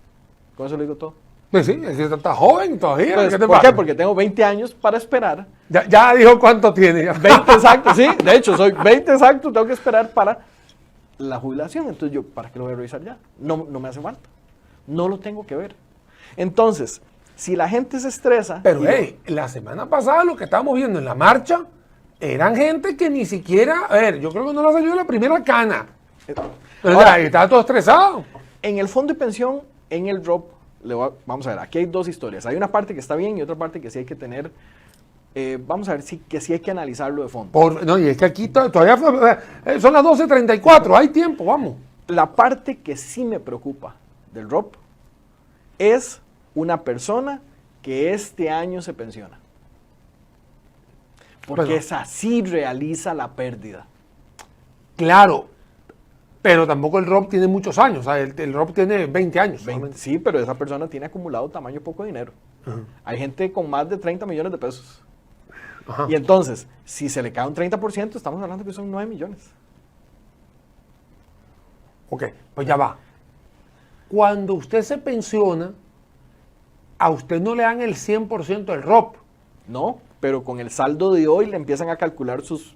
Con eso le digo todo. Pues sí, es que está joven todavía. Pues, ¿Qué te ¿por pasa? qué? Porque tengo 20 años para esperar. Ya dijo cuánto tiene. Ya. 20 exacto, sí. De hecho, soy 20 exacto, tengo que esperar para la jubilación. Entonces yo, ¿para qué lo voy a revisar ya? No me hace falta. No lo tengo que ver. Entonces, si la gente se estresa... Pero, y hey, la semana pasada lo que estábamos viendo en la marcha eran gente que ni siquiera... A ver, yo creo que no le ha salido la primera cana. Ahora, Estaba todo estresado. en el fondo de pensión, en el drop, vamos a ver, aquí hay dos historias. Hay una parte que está bien y otra parte que sí hay que tener... vamos a ver que sí hay que analizarlo de fondo. No, y es que aquí todavía son las 12:34, hay tiempo, vamos. La parte que sí me preocupa del drop es una persona que este año se pensiona. Porque Bueno. esa sí realiza la pérdida. Claro, pero tampoco el ROP tiene muchos años, o sea, el ROP tiene 20 años. solamente. Sí, pero esa persona tiene acumulado tamaño poco dinero. Hay gente con más de 30 millones de pesos. Ajá. Y entonces, si se le cae un 30%, estamos hablando que son 9 millones. Ok, pues ya va. Cuando usted se pensiona, a usted no le dan el 100% del ROP. No, pero con el saldo de hoy le empiezan a calcular sus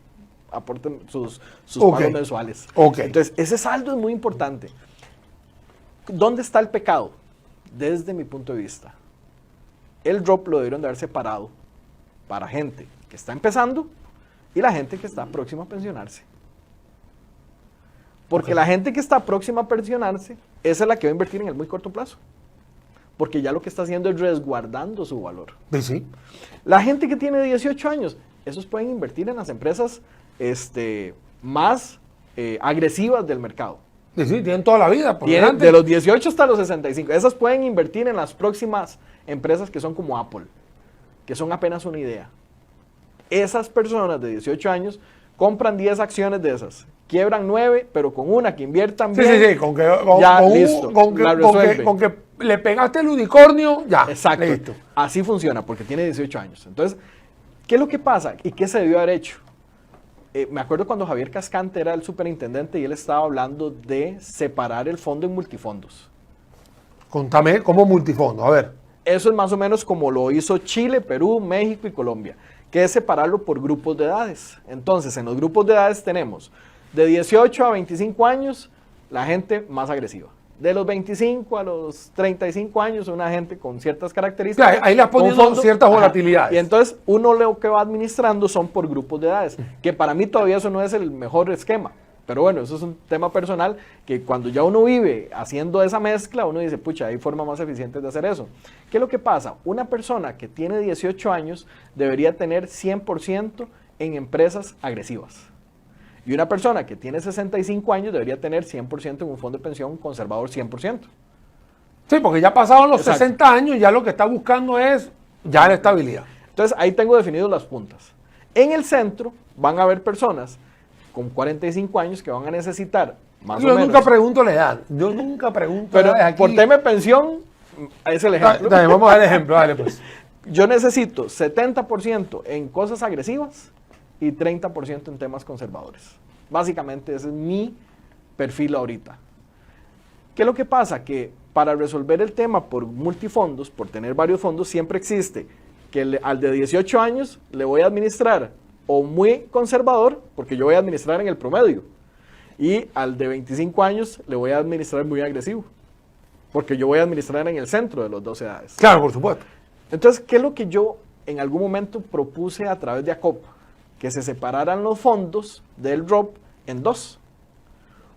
aportes, sus Ok. pagos mensuales. Ok. Entonces, ese saldo es muy importante. ¿Dónde está el pecado? Desde mi punto de vista. El drop lo debieron de haber separado para gente que está empezando y la gente que está próxima a pensionarse. Porque la gente que está próxima a pensionarse, esa es la que va a invertir en el muy corto plazo. Porque ya lo que está haciendo es resguardando su valor. Sí, sí. La gente que tiene 18 años, esos pueden invertir en las empresas más agresivas del mercado. Sí, sí, tienen toda la vida por Tienen delante. de los 18 hasta los 65. Esas pueden invertir en las próximas empresas que son como Apple, que son apenas una idea. Esas personas de 18 años compran 10 acciones de esas, quiebran 9, pero con una que inviertan Sí, bien. sí, sí, con que, con, ya, con un- listo, con que- la con que- resuelve. con que le pegaste el unicornio, ya. Exacto. Listo. Así funciona, porque tiene 18 años. Entonces, ¿qué es lo que pasa? ¿Y qué se debió haber hecho? Me acuerdo cuando Javier Cascante era el superintendente y él estaba hablando de separar el fondo en multifondos. Contame como multifondo, a ver. Eso es más o menos como lo hizo Chile, Perú, México y Colombia, que es separarlo por grupos de edades. Entonces, en los grupos de edades tenemos de 18 a 25 años, la gente más agresiva. De los 25 a los 35 años, una gente con ciertas características. Claro, ahí le has con ponido ciertas ajá. volatilidades. Y entonces, uno lo que va administrando son por grupos de edades, que para mí todavía eso no es el mejor esquema. Pero bueno, eso es un tema personal que cuando ya uno vive haciendo esa mezcla, uno dice, pucha, hay formas más eficientes de hacer eso. ¿Qué es lo que pasa? Una persona que tiene 18 años debería tener 100% en empresas agresivas. Y una persona que tiene 65 años debería tener 100% en un fondo de pensión conservador 100%. Sí, porque ya pasaron los Exacto. 60 años, ya lo que está buscando es ya la estabilidad. Entonces ahí tengo definidos las puntas. En el centro van a haber personas con 45 años que van a necesitar más Yo o menos. nunca pregunto la edad. Yo nunca pregunto Pero la edad. por tema de pensión, es el ejemplo. Dale, vamos a dar el ejemplo, dale pues. Yo necesito 70% en cosas agresivas y 30% en temas conservadores. Básicamente ese es mi perfil ahorita. ¿Qué es lo que pasa? Que para resolver el tema por multifondos, por tener varios fondos, siempre existe que al de 18 años le voy a administrar o muy conservador, porque yo voy a administrar en el promedio, y al de 25 años le voy a administrar muy agresivo, porque yo voy a administrar en el centro de las 12 edades. Claro, por supuesto. Entonces, ¿qué es lo que yo en algún momento propuse a través de ACOP? Que se separaran los fondos del ROP en dos.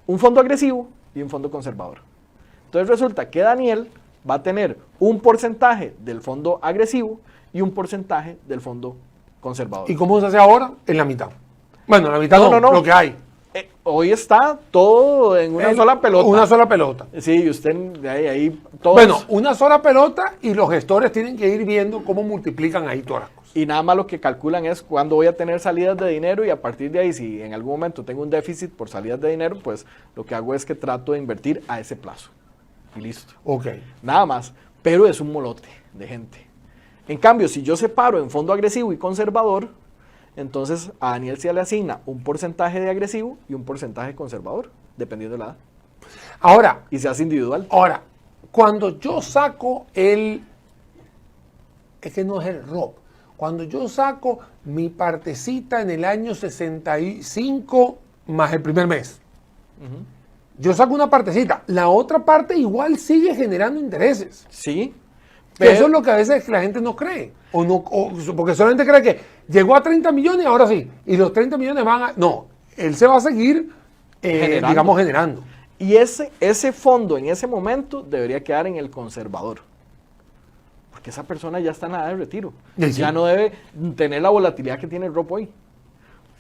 un fondo agresivo y un fondo conservador. Entonces resulta que Daniel va a tener un porcentaje del fondo agresivo y un porcentaje del fondo conservador. ¿Y cómo se hace ahora? En la mitad. Bueno, en la mitad no, lo que hay. Hoy está todo en una sola pelota. Una sola pelota. Sí, y usted ahí todos. Bueno, una sola pelota y los gestores tienen que ir viendo cómo multiplican ahí todas las cosas. Y nada más lo que calculan es cuándo voy a tener salidas de dinero y a partir de ahí, si en algún momento tengo un déficit por salidas de dinero, pues lo que hago es que trato de invertir a ese plazo. Y listo. Ok. Nada más. Pero es un molote de gente. En cambio, si yo separo en fondo agresivo y conservador, entonces a Daniel se le asigna un porcentaje de agresivo y un porcentaje conservador, dependiendo de la edad. Ahora, Y se hace individual. Cuando yo saco es que no es el ROP, cuando yo saco mi partecita en el año 65 más el primer mes, yo saco una partecita, la otra parte igual sigue generando intereses. Sí. Que eso es lo que a veces la gente no cree. Porque solamente cree que llegó a 30 millones, ahora sí. Y los 30 millones van a... No, él se va a seguir, generando. Y ese fondo en ese momento debería quedar en el conservador. Porque esa persona ya está en la edad de retiro. Sí. Ya no debe tener la volatilidad que tiene el ROP hoy.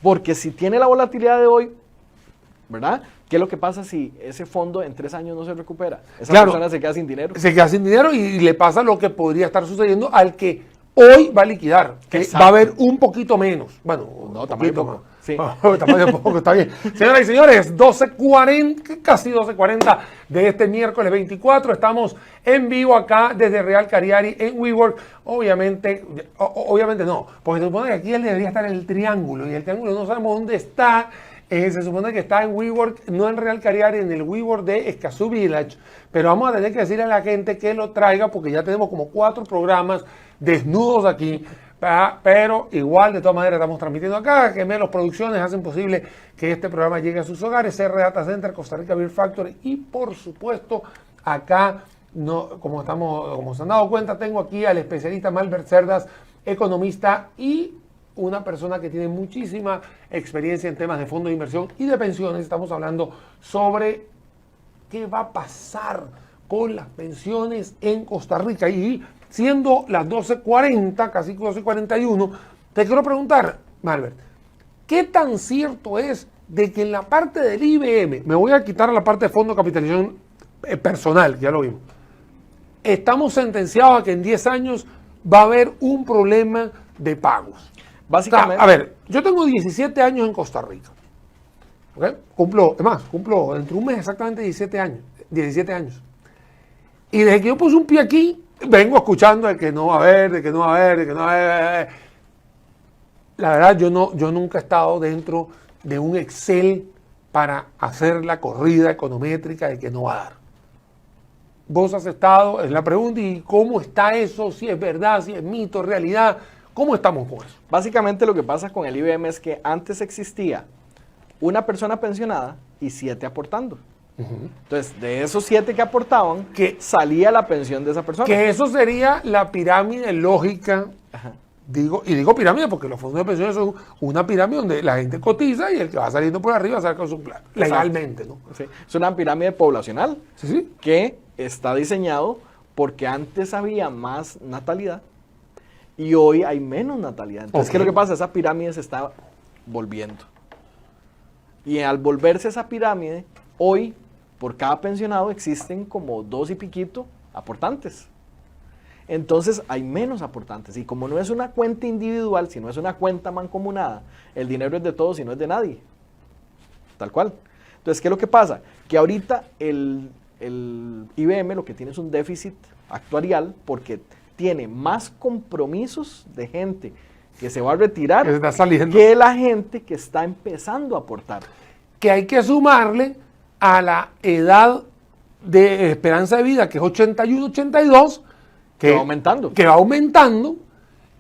Porque si tiene la volatilidad de hoy, ¿verdad? ¿Qué es lo que pasa si ese fondo en 3 años no se recupera? Esa persona se queda sin dinero. Se queda sin dinero y le pasa lo que podría estar sucediendo al que hoy va a liquidar. Que Exacto. va a haber un poquito menos. Bueno, No, un tamaño poquito poco. más. Sí. Tamaño poco, está bien. Señoras y señores, 12:40, casi 12:40 de este miércoles 24. Estamos en vivo acá desde Real Cariari en WeWork. Obviamente no, porque se supone que aquí él debería estar en el triángulo y el triángulo no sabemos dónde está. Se supone que está en WeWork, no en Real Cariari, en el WeWork de Escazú Village. Pero vamos a tener que decirle a la gente que lo traiga porque ya tenemos como 4 programas desnudos aquí. Pero igual, de todas maneras, estamos transmitiendo acá. Gemelos Producciones hacen posible que este programa llegue a sus hogares. CR Data Center, Costa Rica Beer Factory y, por supuesto, acá, como se han dado cuenta, tengo aquí al especialista Malbert Cerdas, economista y una persona que tiene muchísima experiencia en temas de fondos de inversión y de pensiones. Estamos hablando sobre qué va a pasar con las pensiones en Costa Rica. Y siendo las 12:40, casi 12:41, te quiero preguntar, Malbert, ¿qué tan cierto es de que en la parte del IBM, me voy a quitar la parte de fondo de capitalización personal, que ya lo vimos, estamos sentenciados a que en 10 años va a haber un problema de pagos? Básicamente. O sea, a ver, yo tengo 17 años en Costa Rica. ¿Okay? Cumplo dentro de un mes exactamente 17 años. Y desde que yo puse un pie aquí, vengo escuchando de que no va a haber, de que no va a haber, de que no va a haber. La verdad, yo nunca he estado dentro de un Excel para hacer la corrida econométrica de que no va a dar. Vos has estado, es la pregunta, ¿y cómo está eso? Si es verdad, si es mito, realidad. ¿Cómo estamos con eso? Básicamente lo que pasa con el IBM es que antes existía una persona pensionada y 7 aportando. Entonces, de esos 7 que aportaban, salía la pensión de esa persona. Que eso sería la pirámide lógica. Ajá. Digo pirámide porque los fondos de pensiones son una pirámide donde la gente cotiza y el que va saliendo por arriba saca su plata. Legalmente, ¿no? Sí. Es una pirámide poblacional Sí. que está diseñado porque antes había más natalidad y hoy hay menos natalidad. Entonces, ¿qué es lo que pasa? Esa pirámide se está volviendo. Y al volverse esa pirámide, hoy, por cada pensionado, existen como 2 y piquito aportantes. Entonces, hay menos aportantes. Y como no es una cuenta individual, sino es una cuenta mancomunada, el dinero es de todos y no es de nadie. Tal cual. Entonces, ¿qué es lo que pasa? Que ahorita el IBM lo que tiene es un déficit actuarial porque tiene más compromisos de gente que se va a retirar Que está saliendo. que la gente que está empezando a aportar. Que hay que sumarle a la edad de esperanza de vida, que es 81, 82, Que va aumentando. Que va aumentando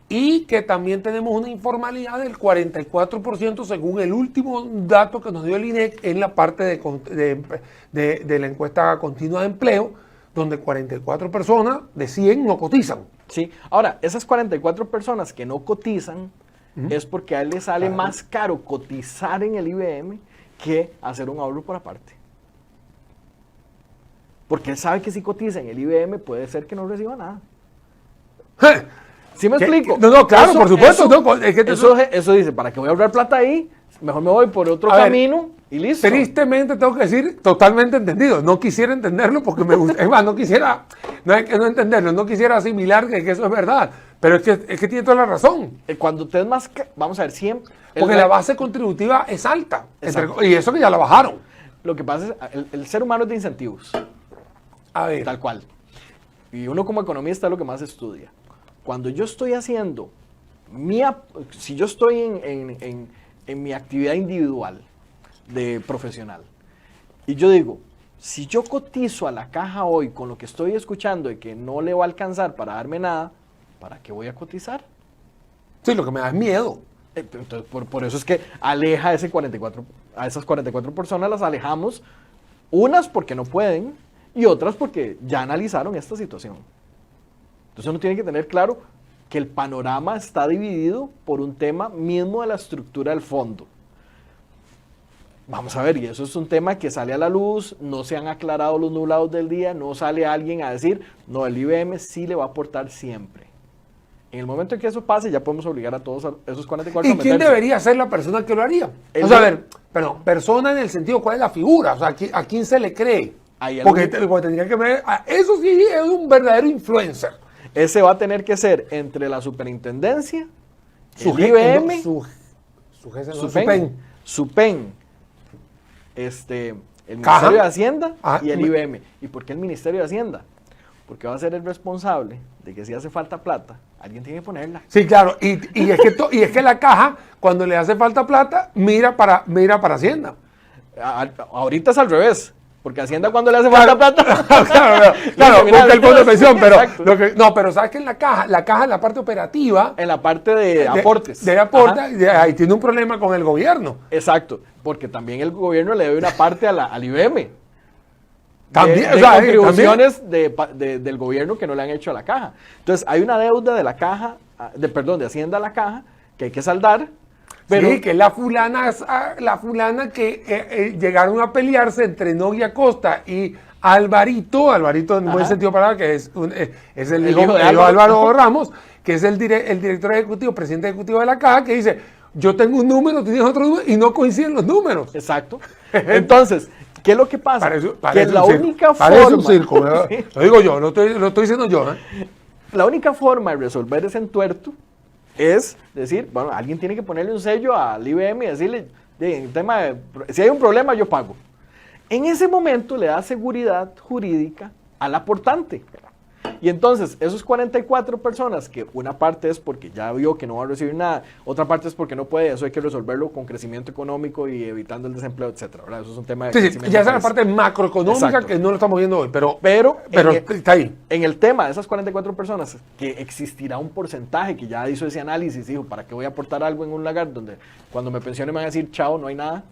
y que también tenemos una informalidad del 44% según el último dato que nos dio el INEC en la parte de la encuesta continua de empleo, donde 44 personas de 100 no cotizan. Sí. Ahora, esas 44 personas que no cotizan es porque a él le sale más caro cotizar en el IBM que hacer un ahorro por aparte. Porque él sabe que si cotiza en el IBM puede ser que no reciba nada. ¿Sí me ¿Qué? explico? No, claro, por supuesto. Eso, no, es que eso dice, ¿para qué voy a ahorrar plata ahí? Mejor me voy por otro A ver, camino y listo. Tristemente tengo que decir, totalmente entendido. No quisiera entenderlo porque me gusta. Es más, no quisiera, no es que no entenderlo, no quisiera asimilar que eso es verdad. Pero es que tiene toda la razón. Cuando usted es más... Vamos a ver, siempre... Porque la base contributiva es alta. Exacto. Y eso que ya la bajaron. Lo que pasa es, el ser humano es de incentivos, A ver. tal cual. Y uno como economista es lo que más estudia. Cuando yo estoy haciendo, si yo estoy en mi actividad individual de profesional, y yo digo, si yo cotizo a la caja hoy con lo que estoy escuchando y que no le va a alcanzar para darme nada, ¿para qué voy a cotizar? Sí, lo que me da es miedo. Entonces, por eso es que aleja a esas 44 personas, las alejamos, unas porque no pueden y otras porque ya analizaron esta situación. Entonces uno tiene que tener claro que el panorama está dividido por un tema mismo de la estructura del fondo. Vamos a ver, y eso es un tema que sale a la luz, no se han aclarado los nublados del día, no sale alguien a decir, no, el IBM sí le va a aportar siempre. En el momento en que eso pase, ya podemos obligar a todos esos 44 ¿Y a quién meterse. debería ser la persona que lo haría? El O sea, a de- ver, perdón, persona en el sentido, ¿cuál es la figura? O sea, ¿a quién se le cree? Hay Porque, algún- porque tendría que ver, eso sí es un verdadero influencer. Ese va a tener que ser entre la superintendencia, el Je- IBM, su jefe, no, Supen, el Caja. Ministerio de Hacienda Ah, y el IBM. ¿Y por qué el Ministerio de Hacienda? Porque va a ser el responsable de que si hace falta plata, alguien tiene que ponerla. Sí, claro, y es que la caja, cuando le hace falta plata, mira para Hacienda. Ahorita es al revés, porque Hacienda cuando le hace falta plata... claro, Mira, busca el fondo de pensión, pero exacto. pero sabes que en la caja en la parte operativa En la parte de aportes. de aporte, Ajá. ahí tiene un problema con el gobierno. Exacto, porque también el gobierno le debe una parte al IBM. También, de o sea, contribuciones del gobierno que no le han hecho a la caja. Entonces, hay una deuda de la caja, de Hacienda a la caja, que hay que saldar. Pero, Sí, que es la fulana que llegaron a pelearse entre Nogui Acosta y Alvarito en buen Ajá. sentido para que es el hijo hijo de de Álvaro. Álvaro Ramos, que es el director ejecutivo, presidente ejecutivo de la caja, que dice, yo tengo un número, tú tienes otro número, y no coinciden los números. exacto. Entonces, ¿qué es lo que pasa? Que Parece la un circo, única parece forma... un circo, ¿verdad? Lo digo yo, lo estoy diciendo yo. La única forma de resolver ese entuerto es decir, bueno, alguien tiene que ponerle un sello al IBM y decirle, en tema si hay un problema, yo pago. En ese momento le da seguridad jurídica al aportante. Y entonces, esos 44 personas, que una parte es porque ya vio que no va a recibir nada, otra parte es porque no puede, eso hay que resolverlo con crecimiento económico y evitando el desempleo, etcétera, ¿verdad? Eso es un tema de Sí, crecimiento. ya esa es la del país. parte macroeconómica Exacto. que no lo estamos viendo hoy, pero Pero está ahí. En el tema de esas 44 personas, que existirá un porcentaje que ya hizo ese análisis, dijo, ¿para qué voy a aportar algo en un lagar donde cuando me pensione me van a decir, chao, no hay nada?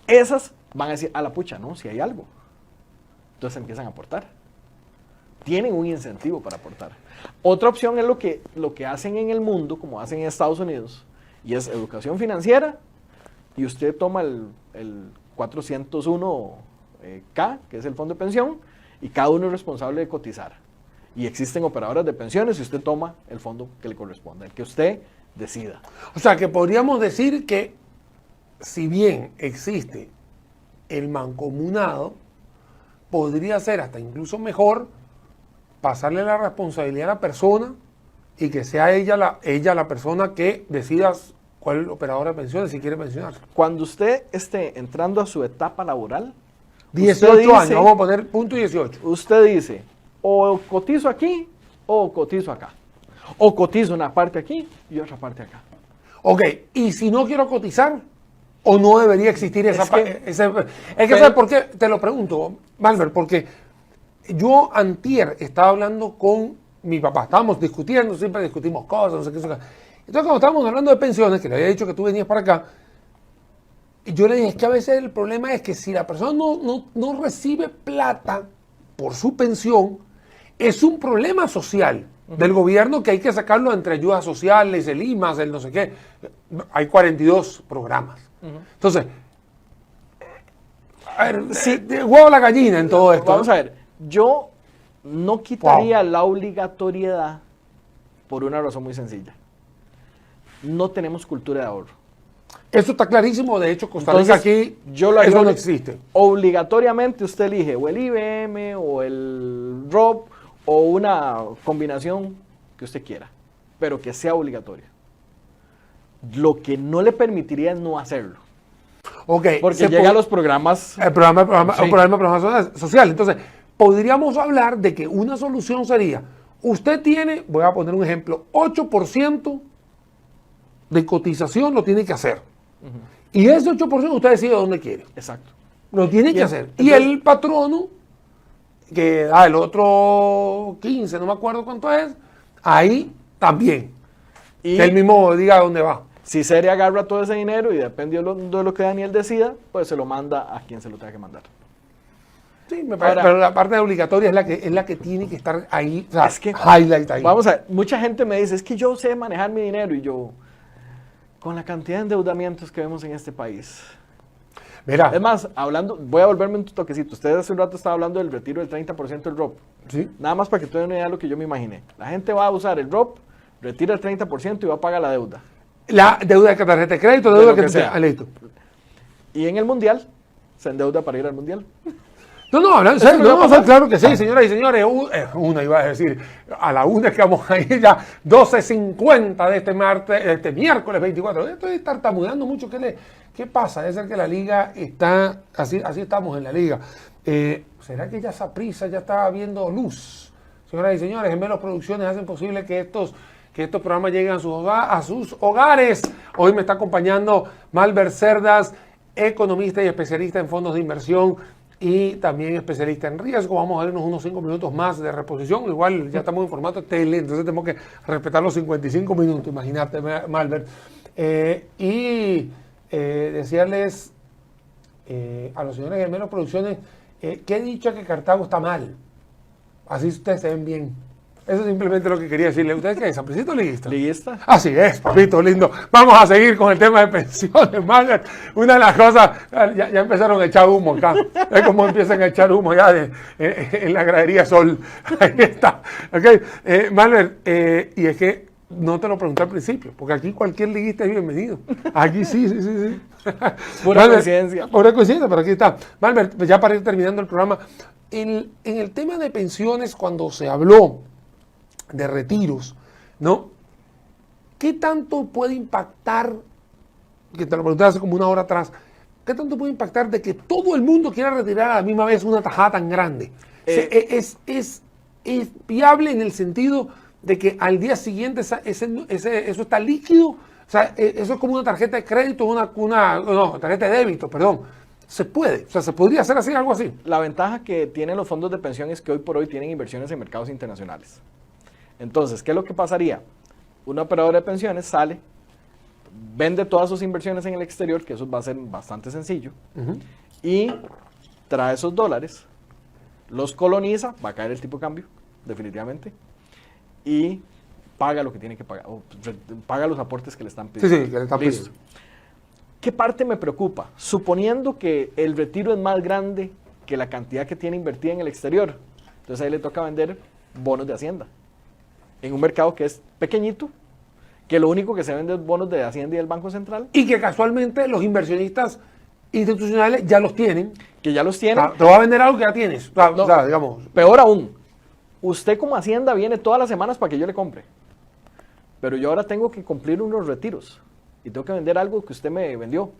Esas van a decir, a la pucha, no, si hay algo. Entonces empiezan a aportar. Tienen un incentivo para aportar. Otra opción es lo que hacen en el mundo, como hacen en Estados Unidos, y es educación financiera, y usted toma el 401K, que es el fondo de pensión, y cada uno es responsable de cotizar. Y existen operadoras de pensiones y usted toma el fondo que le corresponda, el que usted decida. O sea, que podríamos decir que si bien existe el mancomunado, podría ser hasta incluso mejor pasarle la responsabilidad a la persona y que sea ella la persona que decida cuál es el operador de pensiones si quiere pensionarse. Cuando usted esté entrando a su etapa laboral, 18 usted dice- años, vamos a poner punto 18. usted dice, o cotizo aquí o cotizo acá. O cotizo una parte aquí y otra parte acá. Ok, y si no quiero cotizar, o no debería existir esa... Es que- ¿sabes por qué? Te lo pregunto, Malver, porque yo antier estaba hablando con mi papá, estábamos discutiendo, siempre discutimos cosas, no sé qué. Entonces cuando estábamos hablando de pensiones, que le había dicho que tú venías para acá, y yo le dije, es que a veces el problema es que si la persona no recibe plata por su pensión, es un problema social del gobierno que hay que sacarlo entre ayudas sociales, el IMAS, el no sé qué. Hay 42 programas. Entonces, a ver, Sí. huevo a la gallina en todo esto. Vamos a ver, Yo no quitaría la obligatoriedad por una razón muy sencilla. No tenemos cultura de ahorro. Eso está clarísimo. De hecho, Costa Rica Entonces, aquí, yo lo haría eso no existe. Obligatoriamente usted elige o el IBM o el ROP o una combinación que usted quiera, pero que sea obligatoria. Lo que no le permitiría es no hacerlo. Ok, Porque llega a los programas. El programa social. Entonces, podríamos hablar de que una solución sería, usted tiene, voy a poner un ejemplo, 8% de cotización lo tiene que hacer. Y ese 8% usted decide dónde quiere. Exacto. Lo tiene que Bien, hacer. entonces- Y el patrono, que da el otro 15, no me acuerdo cuánto es, ahí también. Y Que él mismo diga dónde va. si Serie agarra todo ese dinero y depende de lo que Daniel decida, pues se lo manda a quien se lo tenga que mandar. Sí, me parece, Ahora- pero la parte obligatoria es la que tiene que estar ahí, o sea, Es que, highlight ahí. vamos a ver, mucha gente me dice, es que yo sé manejar mi dinero y yo, con la cantidad de endeudamientos que vemos en este país. Mira, Es más, voy a volverme un toquecito. Usted hace un rato estaba hablando del retiro del 30% del ROP. sí, Nada más para que tengan una idea de lo que yo me imaginé. La gente va a usar el ROP, retira el 30% y va a pagar la deuda. la deuda de tarjeta de crédito, De deuda lo que que tú sea. tengas. Ah, listo. Y en el mundial, se endeuda para ir al mundial. No, hablando en Eso serio, no va a no, pasar. claro que sí, señoras y señores. Una iba a decir, a la una que vamos a ir ya, 12:50 de este miércoles 24. Estoy tartamudeando mucho. ¿Qué pasa? Debe ser que la liga está, así estamos en la liga. ¿Será que ya Saprissa ya está viendo luz? Señoras y señores, Gemelos Producciones hacen posible que estos programas lleguen a sus hogares. Hoy me está acompañando Malver Cerdas, economista y especialista en fondos de inversión y también especialista en riesgo. Vamos a darnos unos 5 minutos más de reposición. Igual ya estamos en formato tele, entonces tenemos que respetar los 55 minutos, imagínate, Malver. Decirles a los señores de Gemelos Producciones que he dicho que Cartago está mal. Así ustedes se ven bien. Eso es simplemente lo que quería decirle. ¿Ustedes qué es? ¿Sapricito o liguista? Liguista. Así es, papito lindo. Vamos a seguir con el tema de pensiones, Malver. Una de las cosas, ya empezaron a echar humo acá. Es como empiezan a echar humo ya en la gradería Sol. Ahí está. Okay. Malver, y es que no te lo pregunté al principio, porque aquí cualquier liguista es bienvenido. Aquí sí. Pura Malver, coincidencia. Pura coincidencia, pero aquí está. Malver, pues ya para ir terminando el programa, en el tema de pensiones, cuando se habló de retiros, ¿no? ¿Qué tanto puede impactar, que te lo pregunté hace como una hora atrás, qué tanto puede impactar de que todo el mundo quiera retirar a la misma vez una tajada tan grande? Es viable en el sentido de que al día siguiente eso está líquido, o sea, eso es como una tarjeta de crédito, tarjeta de débito, perdón. Se puede, o sea, se podría hacer así, algo así. La ventaja que tienen los fondos de pensión es que hoy por hoy tienen inversiones en mercados internacionales. Entonces, ¿qué es lo que pasaría? Una operadora de pensiones sale, vende todas sus inversiones en el exterior, que eso va a ser bastante sencillo, y trae esos dólares, los coloniza, va a caer el tipo de cambio, definitivamente, y paga lo que tiene que pagar, o paga los aportes que le están pidiendo. Sí, que le están Listo. pidiendo. ¿Qué parte me preocupa? Suponiendo que el retiro es más grande que la cantidad que tiene invertida en el exterior, entonces ahí le toca vender bonos de Hacienda, en un mercado que es pequeñito, que lo único que se vende es bonos de Hacienda y del Banco Central, Y que casualmente los inversionistas institucionales ya los tienen. que ya los tienen. Te va a vender algo que ya tienes. No. O sea, digamos. Peor aún, usted como Hacienda viene todas las semanas para que yo le compre, pero yo ahora tengo que cumplir unos retiros y tengo que vender algo que usted me vendió.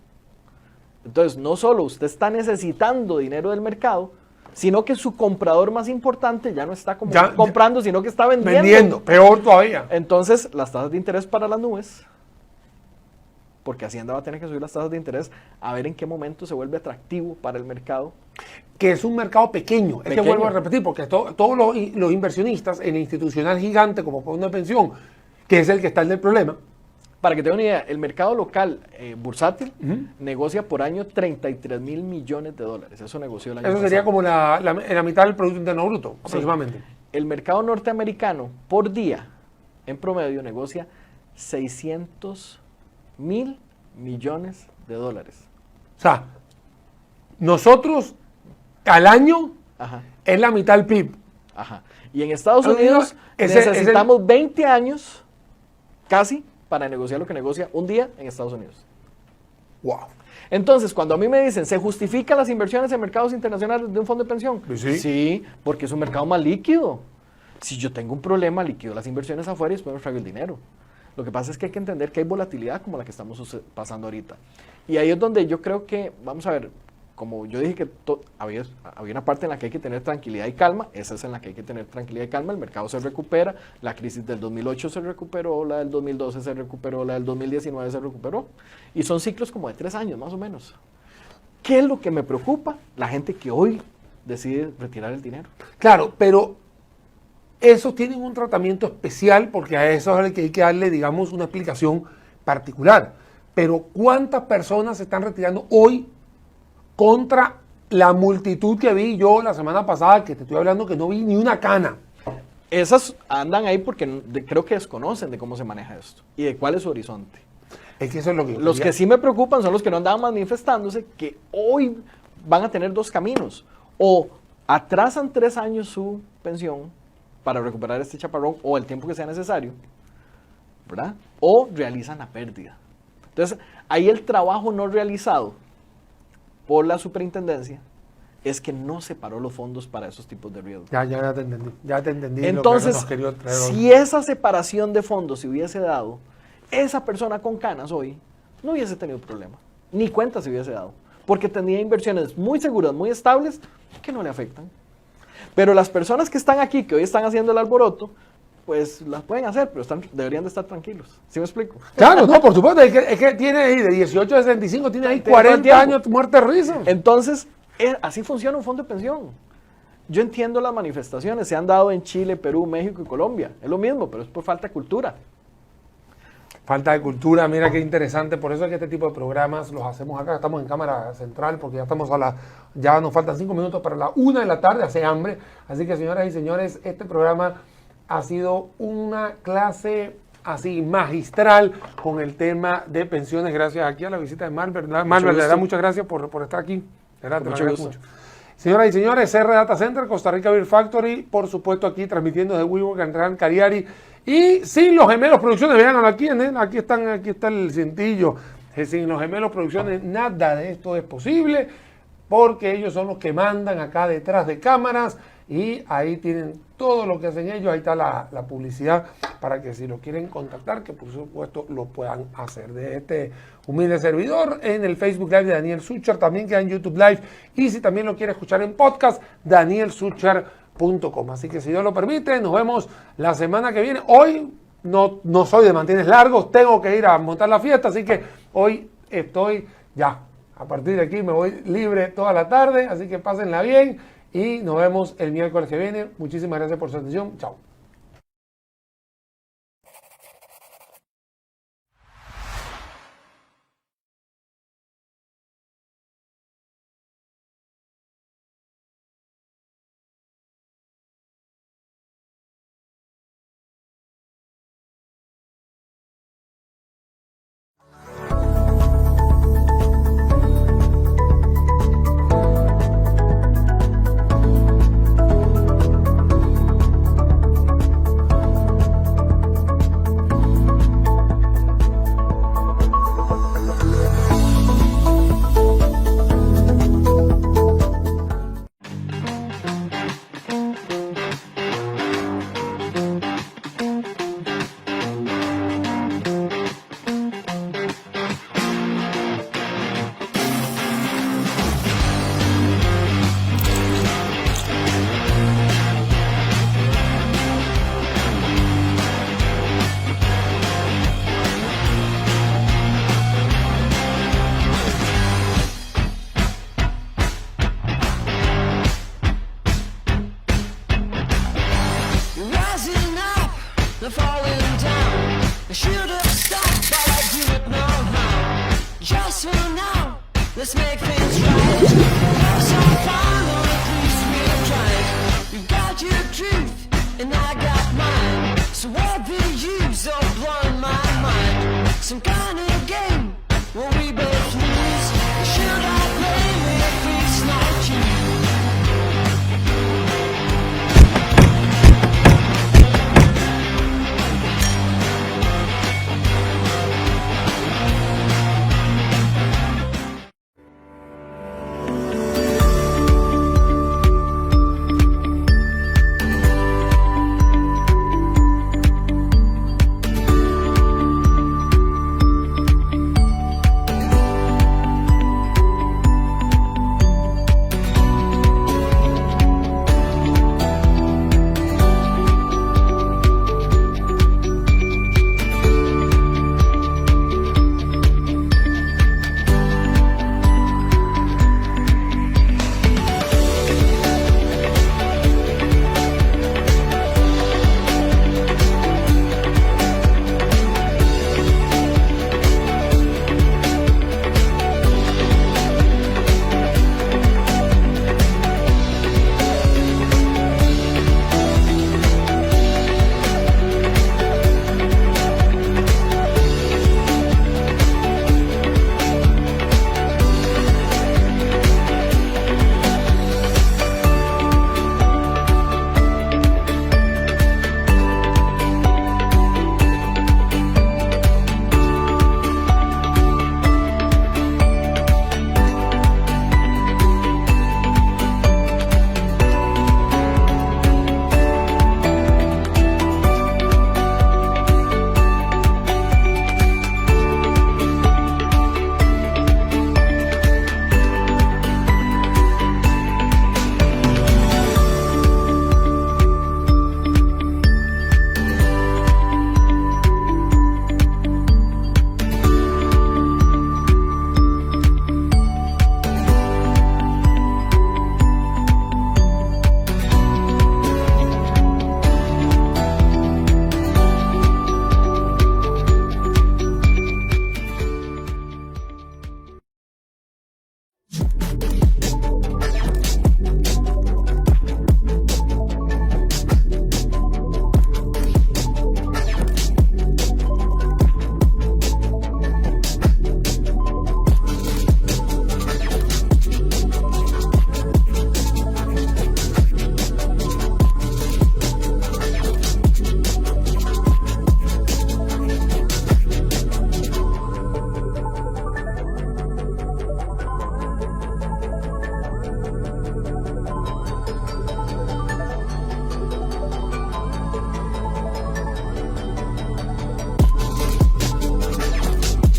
Entonces, no solo usted está necesitando dinero del mercado, sino que su comprador más importante ya no está comprando, sino que está vendiendo. Peor todavía. Entonces, las tasas de interés para las nubes, porque Hacienda va a tener que subir las tasas de interés a ver en qué momento se vuelve atractivo para el mercado. Que es un mercado pequeño. Es que Pequeño. vuelvo a repetir, porque todos los inversionistas en el institucional gigante como fondo de pensión, que es el que está en el problema. Para que tengan una idea, el mercado local bursátil negocia por año 33 mil millones de dólares. Eso negoció el año Eso pasado. sería como la mitad del Producto Interno Bruto, Sí. aproximadamente. El mercado norteamericano por día, en promedio, negocia 600 mil millones de dólares. O sea, nosotros al año Ajá. es la mitad del PIB. Ajá. Y en Estados Estados Unidos Unidos, ese- necesitamos 20 años casi para negociar lo que negocia un día en Estados Unidos. Wow. Entonces, cuando a mí me dicen, ¿se justifican las inversiones en mercados internacionales de un fondo de pensión? Pues sí. Sí, porque es un mercado más líquido. Si yo tengo un problema, liquido las inversiones afuera y después me traigo el dinero. Lo que pasa es que hay que entender que hay volatilidad como la que estamos pasando ahorita. Y ahí es donde yo creo que, vamos a ver, como yo dije que había una parte en la que hay que tener tranquilidad y calma, esa es en la que hay que tener tranquilidad y calma, el mercado se recupera, la crisis del 2008 se recuperó, la del 2012 se recuperó, la del 2019 se recuperó, y son ciclos como de 3 años más o menos. ¿Qué es lo que me preocupa? La gente que hoy decide retirar el dinero. Claro, pero esos tienen un tratamiento especial porque a eso es el que hay que darle, digamos, una explicación particular. Pero ¿cuántas personas se están retirando hoy contra la multitud que vi yo la semana pasada, que te estoy hablando que no vi ni una cana? Esas andan ahí porque creo que desconocen de cómo se maneja esto y de cuál es su horizonte. Es que eso es lo que yo Los quería. que sí me preocupan son los que no andaban manifestándose, que hoy van a tener 2 caminos. O atrasan 3 años su pensión para recuperar este chaparrón o el tiempo que sea necesario, ¿verdad? O realizan la pérdida. Entonces, ahí el trabajo no realizado por la superintendencia es que no separó los fondos para esos tipos de riesgos. Ya te entendí. Ya te entendí. lo que Entonces, nos quería traer hoy. si esa separación de fondos se hubiese dado, esa persona con canas hoy no hubiese tenido problema, ni cuenta se hubiese dado, porque tenía inversiones muy seguras, muy estables, que no le afectan. Pero las personas que están aquí, que hoy están haciendo el alboroto, pues las pueden hacer, pero deberían de estar tranquilos. ¿Sí me explico? Claro, no, por supuesto, es que tiene ahí de 18 a 65, tiene ahí Tiene todo el 40 tiempo. años muerte de risa. Entonces, así funciona un fondo de pensión. Yo entiendo las manifestaciones, se han dado en Chile, Perú, México y Colombia. Es lo mismo, pero es por falta de cultura. Falta de cultura, mira qué interesante, por eso es que este tipo de programas los hacemos acá, estamos en cámara central porque ya estamos ya nos faltan 5 minutos para la 1 de la tarde, hace hambre, así que señoras y señores, este programa ha sido una clase así magistral con el tema de pensiones, gracias aquí a la visita de Malver, Malver, de verdad, muchas gracias por estar aquí, de verdad, te lo Mucho agradezco gusto. mucho. Señoras y señores, CR Data Center, Costa Rica Beer Factory, por supuesto aquí transmitiendo desde WeWork en Gran Cariari. Y sin los gemelos producciones, vean aquí, aquí está el cintillo. Sin los gemelos producciones nada de esto es posible, porque ellos son los que mandan acá detrás de cámaras y ahí tienen todo lo que hacen ellos, ahí está la publicidad para que si lo quieren contactar, que por supuesto lo puedan hacer. De este humilde servidor en el Facebook Live de Daniel Suchar, también queda en YouTube Live, y si también lo quiere escuchar en podcast, danielsuchar.com. Así que si Dios lo permite, nos vemos la semana que viene. Hoy no soy de mantienes largos, tengo que ir a montar la fiesta, así que hoy estoy ya. A partir de aquí me voy libre toda la tarde, así que pásenla bien y nos vemos el miércoles que viene. Muchísimas gracias por su atención. Chao. Rising up, the falling down. I should have stopped, but I didn't know how. Just for now, let's make things right. Have some fun, or at least we'll try. You've got your truth, and I got mine. So what the use of blowing my mind? Some kind of game where we